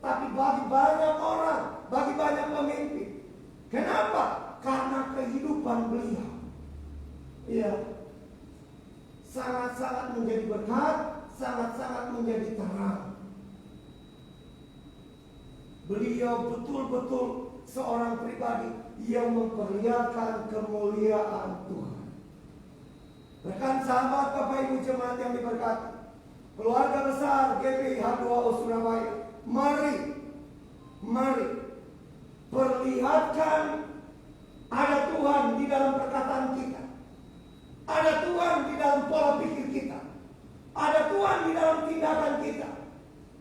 tapi bagi banyak orang, bagi banyak pemimpin. Kenapa? Karena kehidupan beliau. Iya, sangat-sangat menjadi berkat, sangat-sangat menjadi terang. Beliau betul-betul seorang pribadi yang memperlihatkan kemuliaan Tuhan. Rekan sahabat Bapak Ibu jemaat yang diberkati, keluarga besar GPI H2O Surabaya, mari perlihatkan ada Tuhan di dalam perkataan kita, ada Tuhan di dalam pola pikir kita, ada Tuhan di dalam tindakan kita,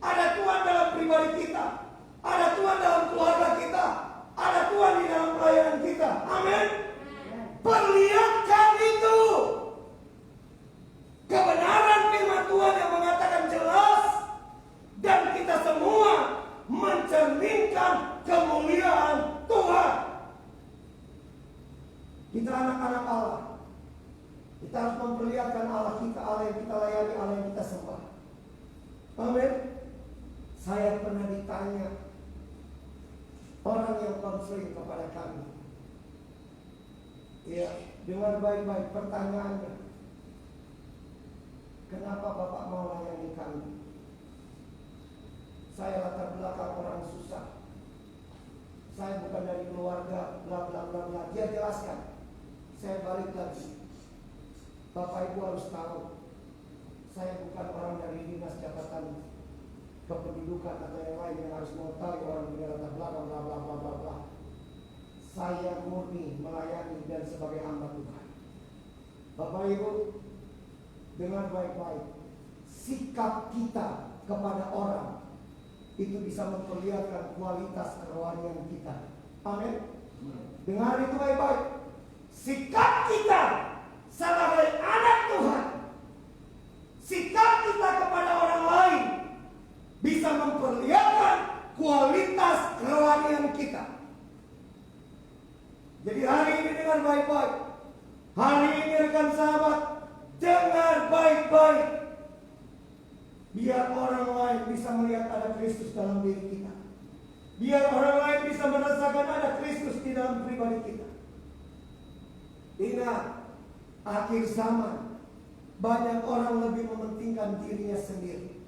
ada Tuhan dalam pribadi kita, ada Tuhan dalam keluarga kita, ada Tuhan di dalam pelayanan kita. Amin. Perlihatkan itu. Kebenaran firman Tuhan yang mengatakan jelas, dan kita semua mencerminkan kemuliaan Tuhan. Kita anak-anak Allah. Kita harus memperlihatkan Allah kita, Allah yang kita layani, Allah yang kita sembah. Amin. Saya pernah ditanya orang yang konseling kepada kami. Ya, dengar baik-baik pertanyaannya. Kenapa Bapak mau layani kami? Saya latar belakang orang susah. Saya bukan dari keluarga bla bla bla bla. Dia jelaskan. Saya balik lagi. Bapak Ibu harus tahu, saya bukan orang dari dinas jabatan kependudukan atau yang lain yang harus mengetahui orang punya latar belakang bla bla bla bla bla. Saya murni melayani dan sebagai hamba Tuhan. Bapak Ibu, dengar baik-baik. Sikap kita kepada orang itu bisa memperlihatkan kualitas kerohanian kita. Amin. Dengar itu baik-baik. Sikap kita sebagai anak Tuhan, sikap kita kepada orang lain bisa memperlihatkan kualitas kerohanian kita. Jadi hari ini dengar baik-baik. Hari ini rekan sahabat, dengar baik-baik. Biar orang lain bisa melihat ada Kristus dalam diri kita. Biar orang lain bisa merasakan ada Kristus di dalam pribadi kita. Ingat, akhir zaman banyak orang lebih mementingkan dirinya sendiri.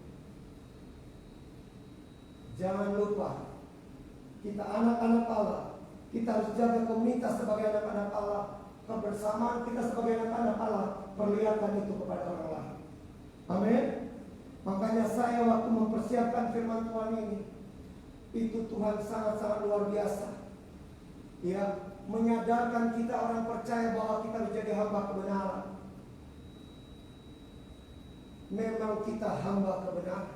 Jangan lupa, kita anak-anak Allah. Kita harus jaga komunitas sebagai anak-anak Allah. Kebersamaan kita sebagai anak-anak Allah, perlihatkan itu kepada orang lain. Amin. Makanya saya waktu mempersiapkan firman Tuhan ini, itu Tuhan sangat-sangat luar biasa. Ya, menyadarkan kita orang percaya bahwa kita menjadi hamba kebenaran. Memang kita hamba kebenaran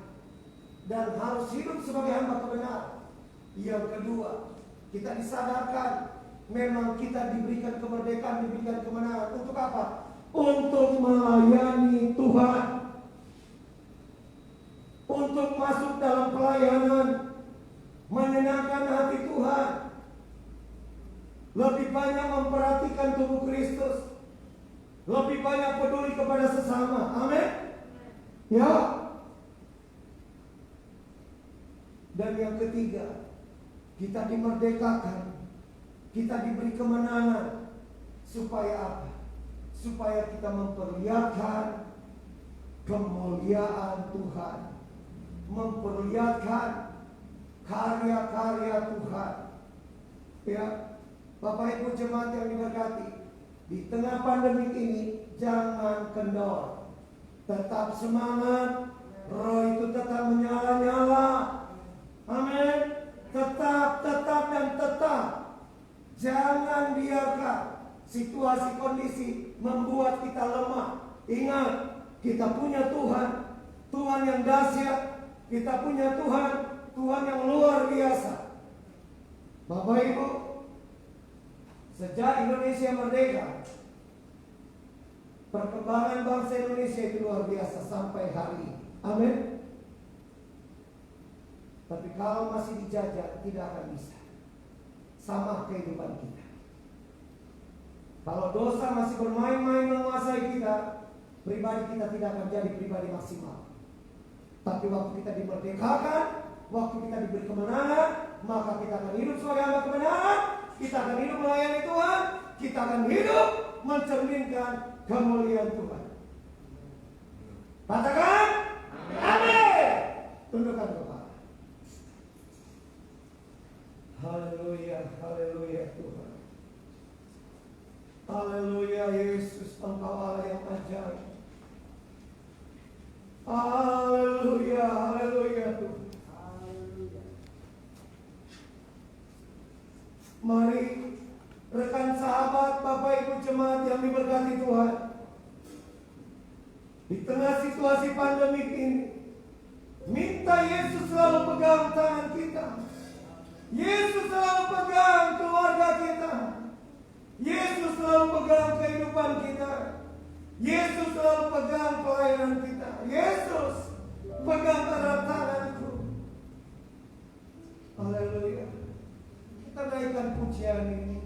dan harus hidup sebagai hamba kebenaran. Yang kedua, kita disadarkan memang kita diberikan kemerdekaan, diberikan kemenangan. Untuk apa? Untuk melayani Tuhan. pelayanan, menyenangkan hati Tuhan, lebih banyak memperhatikan tubuh Kristus, lebih banyak peduli kepada sesama. Amin. Ya. Dan yang ketiga, kita dimerdekakan, kita diberi kemenangan. Supaya apa? Supaya kita memperlihatkan kemuliaan Tuhan, memperlihatkan karya-karya Tuhan. Ya, Bapak Ibu jemaat yang diberkati, di tengah pandemi ini jangan kendor, tetap semangat, roh itu tetap menyala-nyala. Amin. Tetap dan tetap. Jangan biarkan situasi kondisi membuat kita lemah. Ingat, kita punya Tuhan, Tuhan yang dahsyat. Kita punya Tuhan, Tuhan yang luar biasa. Bapak Ibu, sejak Indonesia merdeka, perkembangan bangsa Indonesia itu luar biasa sampai hari ini. Amin. Tapi kalau masih dijajah, tidak akan bisa. Sama kehidupan kita. Kalau dosa masih bermain-main menguasai kita, pribadi kita tidak akan jadi pribadi maksimal. Tapi waktu kita dimerdekakan, waktu kita diberi kemenangan, maka kita akan hidup sebagai hamba kebenaran, kita akan hidup melayani Tuhan, kita akan hidup mencerminkan kemuliaan Tuhan. Katakan, amin. Tundukkan kepala. Haleluya, haleluya Tuhan. Haleluya Yesus, Engkau Allah yang ajaib. Haleluya, haleluya Tuhan. Mari rekan sahabat, Bapak Ibu jemaat yang diberkati Tuhan, di tengah situasi pandemi ini, minta Yesus selalu pegang tangan kita. Yesus selalu pegang keluarga kita. Yesus selalu pegang kehidupan kita. Yesus selalu pegang pelayanan kita. Yesus pegang erat tanganku. Haleluya. Kita naikkan pujian ini.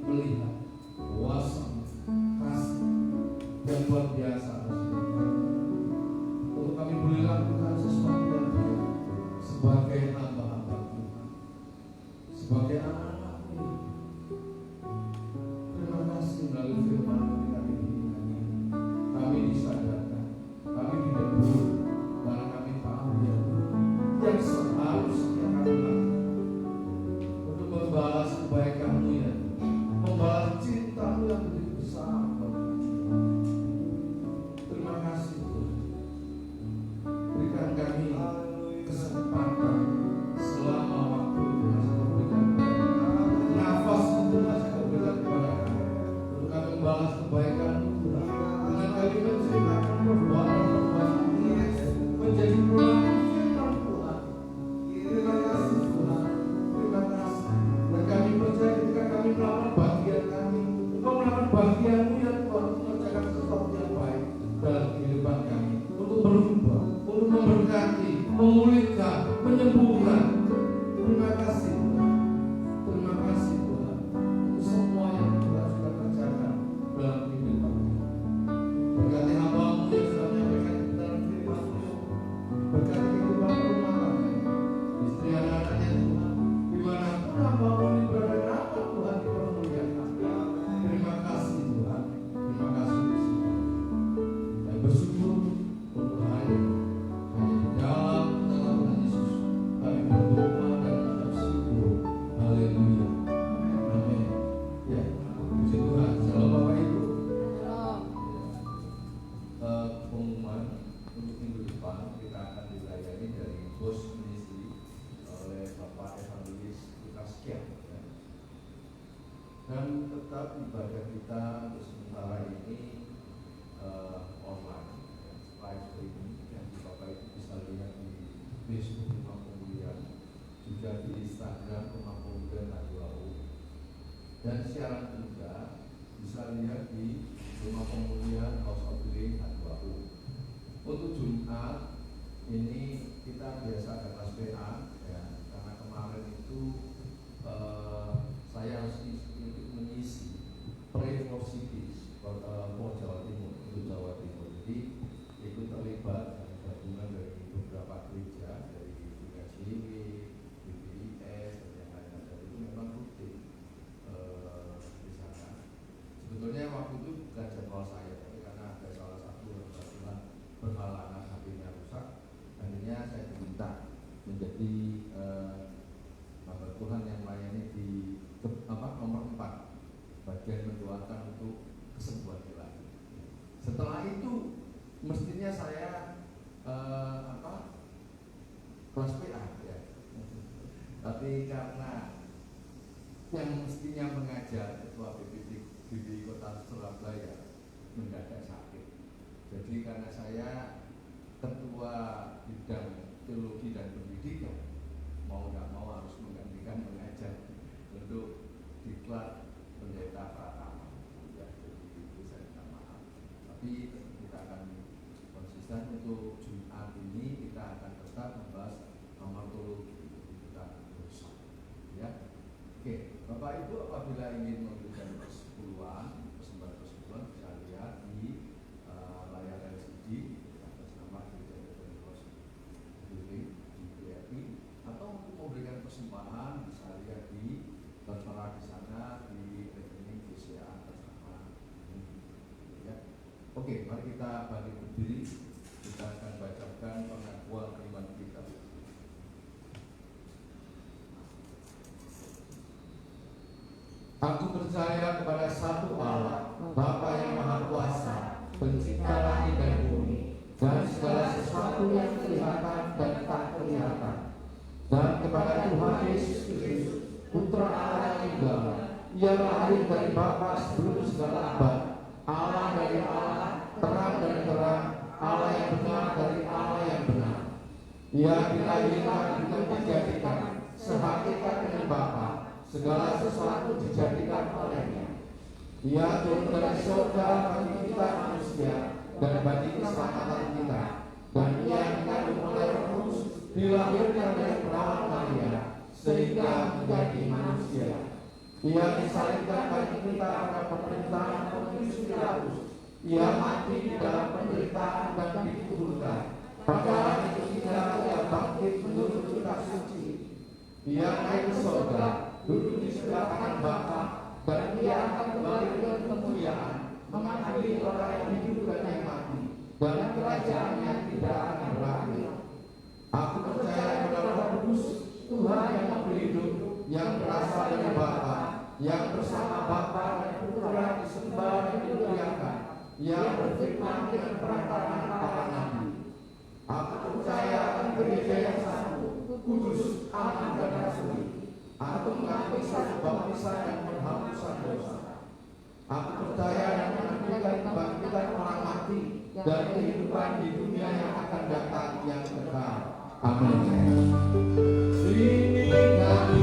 melihat kuasa kasih yang luar biasa untuk kami boleh lakukan sesuatu yang baik sebagai hamba-hamba Tuhan, sebagai anak-anak-Mu. Terima kasih melalui firman kami dinyanyi, kami disadarkan, kami ditegur, karena kami tahu ya yang seharusnya kami lakukan untuk membalas kebaikan-Mu ya, membalas cinta-Mu yang begitu besar. Terima kasih Tuhan, berikan kami kesempatan selama waktu yang Kau berikan kepada kami, nafas itu masih Kau berikan kepada kami, untuk kami membalas kebaikan-Mu Tuhan, dengan kami menceritakan perbuatan-perbuatan menjadi pelaku Tuhan. Terima kasih Tuhan, terima kasih. Dan kami percaya ketika kami melakukan bagian kami, Engkau melakukan bagian-Mu yang Tuhan, untuk mengerjakan sesuatu yang baik dalam kehidupan kami, untuk berubah, untuk memberkati, memulihkan, menyembuhkan. Terima kasih Tuhan, terima kasih Tuhan untuk semua yang Tuhan sudah kerjakan dalam kehidupan kami. Berkati hamba-Mu yang sudah menyampaikan dalam firman-Mu, berkati kehidupan rumah tangga, istri anak-anaknya Tuhan, dimanapun hamba-Mu ini berada, nama Tuhan dipermuliakan. Terima kasih Tuhan, terima kasih Tuhan. Kami bersyukur untuk hari ini. Hanya di dalam nama Tuhan Yesus kami berdoa dan mengucap syukur. Haleluya, amin. Ya, puji Tuhan. Shalom Bapak Ibu. Pengumuman untuk minggu depan kita akan dilayani dari Bos Ministry oleh Bapak Evangelis Lukas Kian, ya. Dan tetap ibadah kita untuk sementara ini online, ya, live streaming yang Bapak Ibu bisa lihat di Facebook Rumah Pemulihan, juga di Instagram Rumah Pemulihan H2U, dan siaran juga bisa lihat di Rumah Pemulihan House of Healing H2U. Untuk Jumat ini kita biasa ada kelas PA, ya, karena kemarin itu saya harus mengisi Pray for Cities for Jawa Timur, untuk Jawa Timur. Jadi itu terlibat dan gabungan dari beberapa gereja, dari GKJW, BPIS dan yang lain-lain. Dan itu memang rutin di sana. Sebetulnya waktu itu bukan jadwal saya, tapi karena ada salah satu yang kebetulan berhalangan, HP-nya rusak, akhirnya saya diminta menjadi hamba Tuhan yang melayani di nomor 4, bagian mendoakan untuk kesembuhan ilahi. Setelah itu mestinya saya kelas PA, ya. Tapi karena yang mestinya mengajar ketua BPD Kota Surabaya mendadak sakit, jadi karena saya ketua bidang teologi dan pendidikan, mau nggak mau harus menggantikan mengajar untuk diklat pendeta Pratama, ya. Jadi itu saya minta maaf, tapi kita akan konsisten untuk Jumat ini. Kita akan tetap membahas hamartologi, kita berusaha, ya. Oke, Bapak Ibu apabila ingin memberikan persepuluhan, persembahan persepuluhan, bisa lihat di layar LCD atas nama Gereja Pentekost Healing di BRI, atau untuk memberikan persembahan bisa lihat di tertera di sana di rekening BCA atas nama ini, ya. Oke, mari kita balik berdiri, kita akan bacakan pengakuan iman kita. Aku percaya kepada satu Allah, Bapa yang Maha Kuasa, Pencipta langit dan bumi, dan segala sesuatu yang kelihatan dan tak kelihatan, dan kepada Tuhan Yesus Kristus, Putra Allah yang tunggal. Ia lahir dari Bapa sebelum segala abad, Allah dari Allah, terang dari terang, Allah yang benar dari Allah yang benar. Ia dilahirkan dan dijadikan sehakikat dengan Bapa, segala sesuatu dijadikan olehnya. Ia turun dari surga bagi kita manusia dan bagi keselamatan kita, dan ia dikandung oleh Roh Kudus, dilahirkan dari perawan Maria, sehingga menjadi manusia. Ia disalibkan bagi kita pada pemerintahan Pontius Pilatus. Ia mati di dalam penderitaan dan dikuburkan. Pada hari ketiga ia bangkit menurut kitab suci. Ia naik ke surga, duduk di sebelah kanan Bapa, dan ia akan kembali ke kemuliaan, mengadili orang yang hidup dan yang mati, dan kerajaannya tidak akan berakhir. Aku percaya pada Roh Kudus, Tuhan yang memberi hidup, yang berasal dari Bapa, yang bersama Bapa dan Putra disembah dan dimuliakan, yang berfirman dengan perantaraan para nabi. Aku percaya akan gereja yang satu, kudus, aman dan rasuli. Aku mengakui satu baptisan dan penghapusan dosa. Aku percaya dan menantikan kebangkitan orang mati dan kehidupan di dunia yang akan datang yang kekal. Amin. Ini kami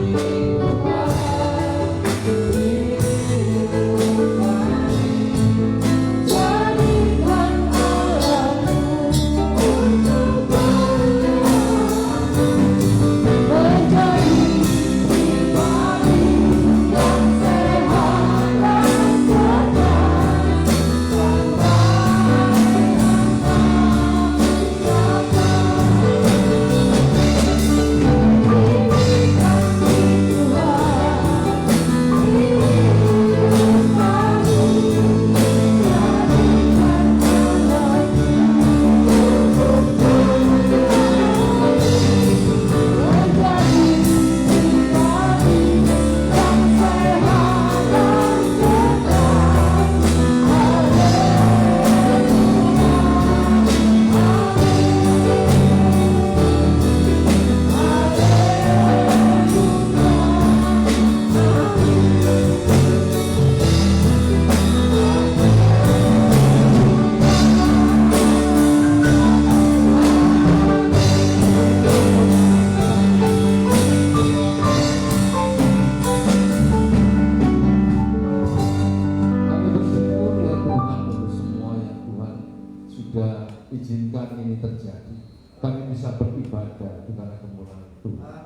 izinkan ini terjadi. Kami bisa beribadah di dalam kemurahan Tuhan.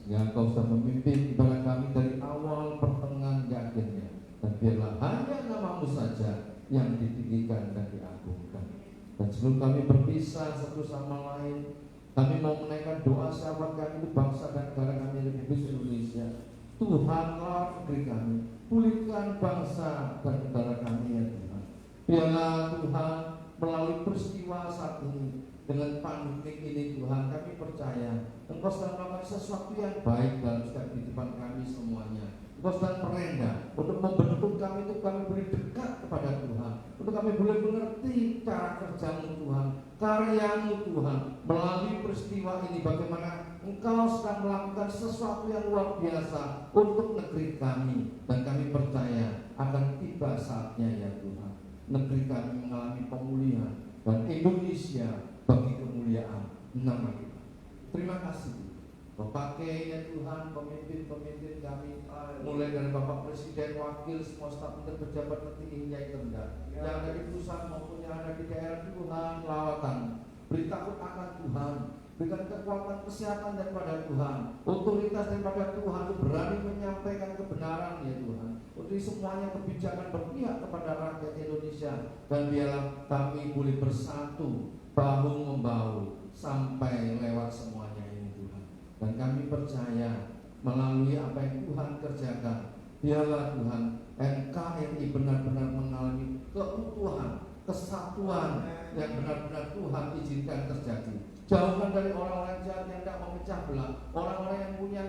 Yang Engkau sudah memimpin ibadah kami dari awal, pertengahan, hingga akhirnya. Dan biarlah hanya nama-Mu saja yang ditinggikan dan diagungkan. Dan sebelum kami berpisah satu sama lain, kami mau menaikkan doa sahabat kami itu bangsa dan negara kami Republik Indonesia. Tuhanlah negeri kami, pulihkan bangsa dan negara kami ya Tuhan. Biarlah Tuhan melalui peristiwa saat ini dengan pandemi ini Tuhan, kami percaya Engkau sedang melakukan sesuatu yang baik dalam setiap kehidupan kami semuanya. Engkau sedang merendah untuk membentuk kami, untuk kami boleh dekat kepada Tuhan, untuk kami boleh mengerti cara kerja-Mu Tuhan, karya-Mu Tuhan. Melalui peristiwa ini bagaimana Engkau sedang melakukan sesuatu yang luar biasa untuk negeri kami. Dan kami percaya akan tiba saatnya ya Tuhan, negeri kami mengalami pemulihan dan Indonesia bagi kemuliaan nama kita. Terima kasih Kau pakai ya Tuhan pemimpin-pemimpin kami, mulai dari Bapak Presiden, Wakil, semua staf menteri, pejabat tertinggi hingga yang rendah, yang ada di pusat maupun yang ada di daerah. Tuhan lawatan, beri takut akan Tuhan, berikan kekuatan kesehatan daripada Tuhan, otoritas daripada Tuhan, berani menyampaikan kebenaran ya Tuhan. Untuk semuanya kebijakan berpihak kepada rakyat Indonesia, dan biarlah kami boleh bersatu bahu membahu sampai lewat semuanya ini Tuhan. Dan kami percaya melalui apa yang Tuhan kerjakan, biarlah Tuhan NKRI benar-benar mengalami keutuhan, kesatuan yang benar-benar Tuhan izinkan terjadi. Jauhkan dari orang-orang jahat yang tidak memecah belah, orang-orang yang punya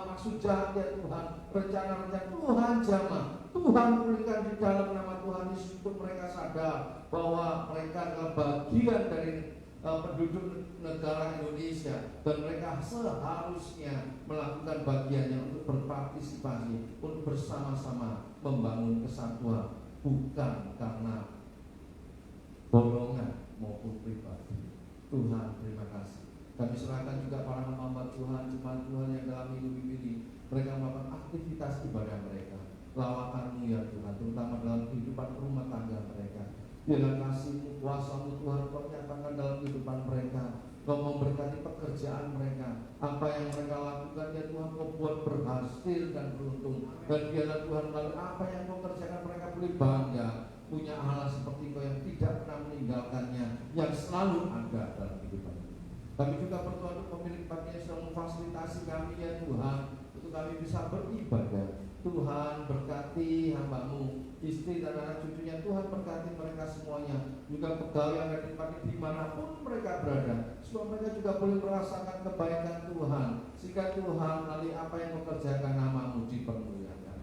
maksud jahat ya Tuhan, rencana-rencana Tuhan jamah. Tuhan pulihkan di dalam nama Tuhan Yesus untuk mereka sadar bahwa mereka adalah bagian dari penduduk negara Indonesia, dan mereka seharusnya melakukan bagiannya untuk berpartisipasi, untuk bersama-sama membangun kesatuan, bukan karena golongan maupun pribadi. Tuhan terima kasih. Kami serahkan juga para hamba Tuhan, jemaat Tuhan yang dalam hidup ini mereka melakukan aktivitas ibadah mereka. Lawakan-Mu ya Tuhan, terutama dalam kehidupan rumah tangga mereka. Biarlah kasih-Mu, kuasa-Mu Tuhan Kau nyatakan dalam kehidupan mereka. Kau memberkati pekerjaan mereka, apa yang mereka lakukan ya Tuhan Kau buat berhasil dan beruntung. Dan biarlah Tuhan melalui apa yang Kau kerjakan mereka boleh bangga punya Allah seperti Kau yang tidak pernah meninggalkannya, yang selalu ada dalam kehidupan. Kami juga berdoa untuk pemilik pagi yang sudah memfasilitasi kami ya Tuhan, untuk kami bisa beribadah. Tuhan berkati hamba-Mu, istri dan anak cucunya. Tuhan berkati mereka semuanya, juga pegawai yang ada di pagi dimanapun mereka berada, supaya mereka juga boleh merasakan kebaikan Tuhan, sehingga Tuhan melalui apa yang mengerjakan nama-Mu dipermuliakan.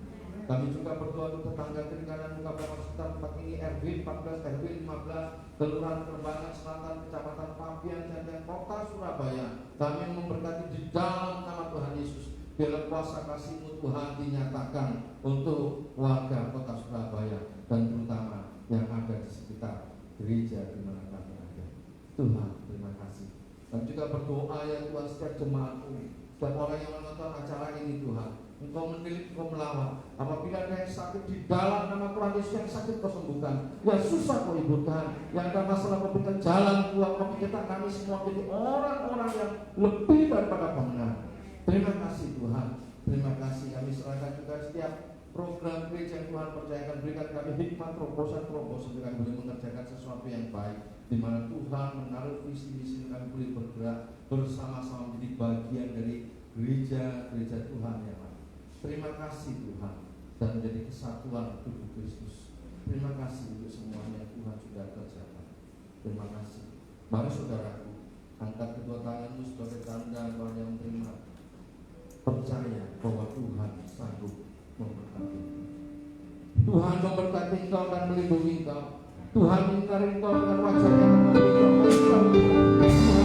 Kami juga berdoa untuk tetangga kiri kanan muka belakang sekitar tempat ini, RW 14, RW 15, Kelurahan Kerbangan Selatan, Kecamatan Papian, Jatian, Kota Surabaya. Kami memberkati di dalam nama Tuhan Yesus. Biarlah kuasa kasih-Mu Tuhan dinyatakan untuk warga Kota Surabaya dan terutama yang ada di sekitar gereja di mana kami ada. Tuhan, terima kasih. Dan juga berdoa ya Tuhan, setiap jemaat-Mu, setiap orang yang menonton acara ini Tuhan, Engkau menilik, Engkau melawat. Apabila ada yang sakit di dalam nama Tuhan Yesus, yang sakit Kau sembuhkan, yang susah Kau hidupkan, yang ada masalah Kau berikan jalan keluar. Kau kita kami semua jadi orang-orang yang lebih daripada pemenang. Terima kasih Tuhan, terima kasih. Kami serahkan juga setiap program gereja yang Tuhan percayakan, berikan kami hikmat, terobosan-terobosan, supaya kami boleh mengerjakan sesuatu yang baik, di mana Tuhan menaruh visi-misi kami boleh bergerak bersama-sama menjadi bagian dari gereja Tuhan yang lain. Terima kasih Tuhan, dan menjadi kesatuan tubuh Kristus. Terima kasih untuk semuanya yang Tuhan sudah kerjakan. Terima kasih. Mari saudaraku, angkat kedua tanganmu sebagai tanda Tuhan yang menerima. Percaya bahwa Tuhan sanggup memberkati. Tuhan memberkati engkau dan melindungi engkau. Tuhan menyertai engkau dengan wajah yang memelihara engkau.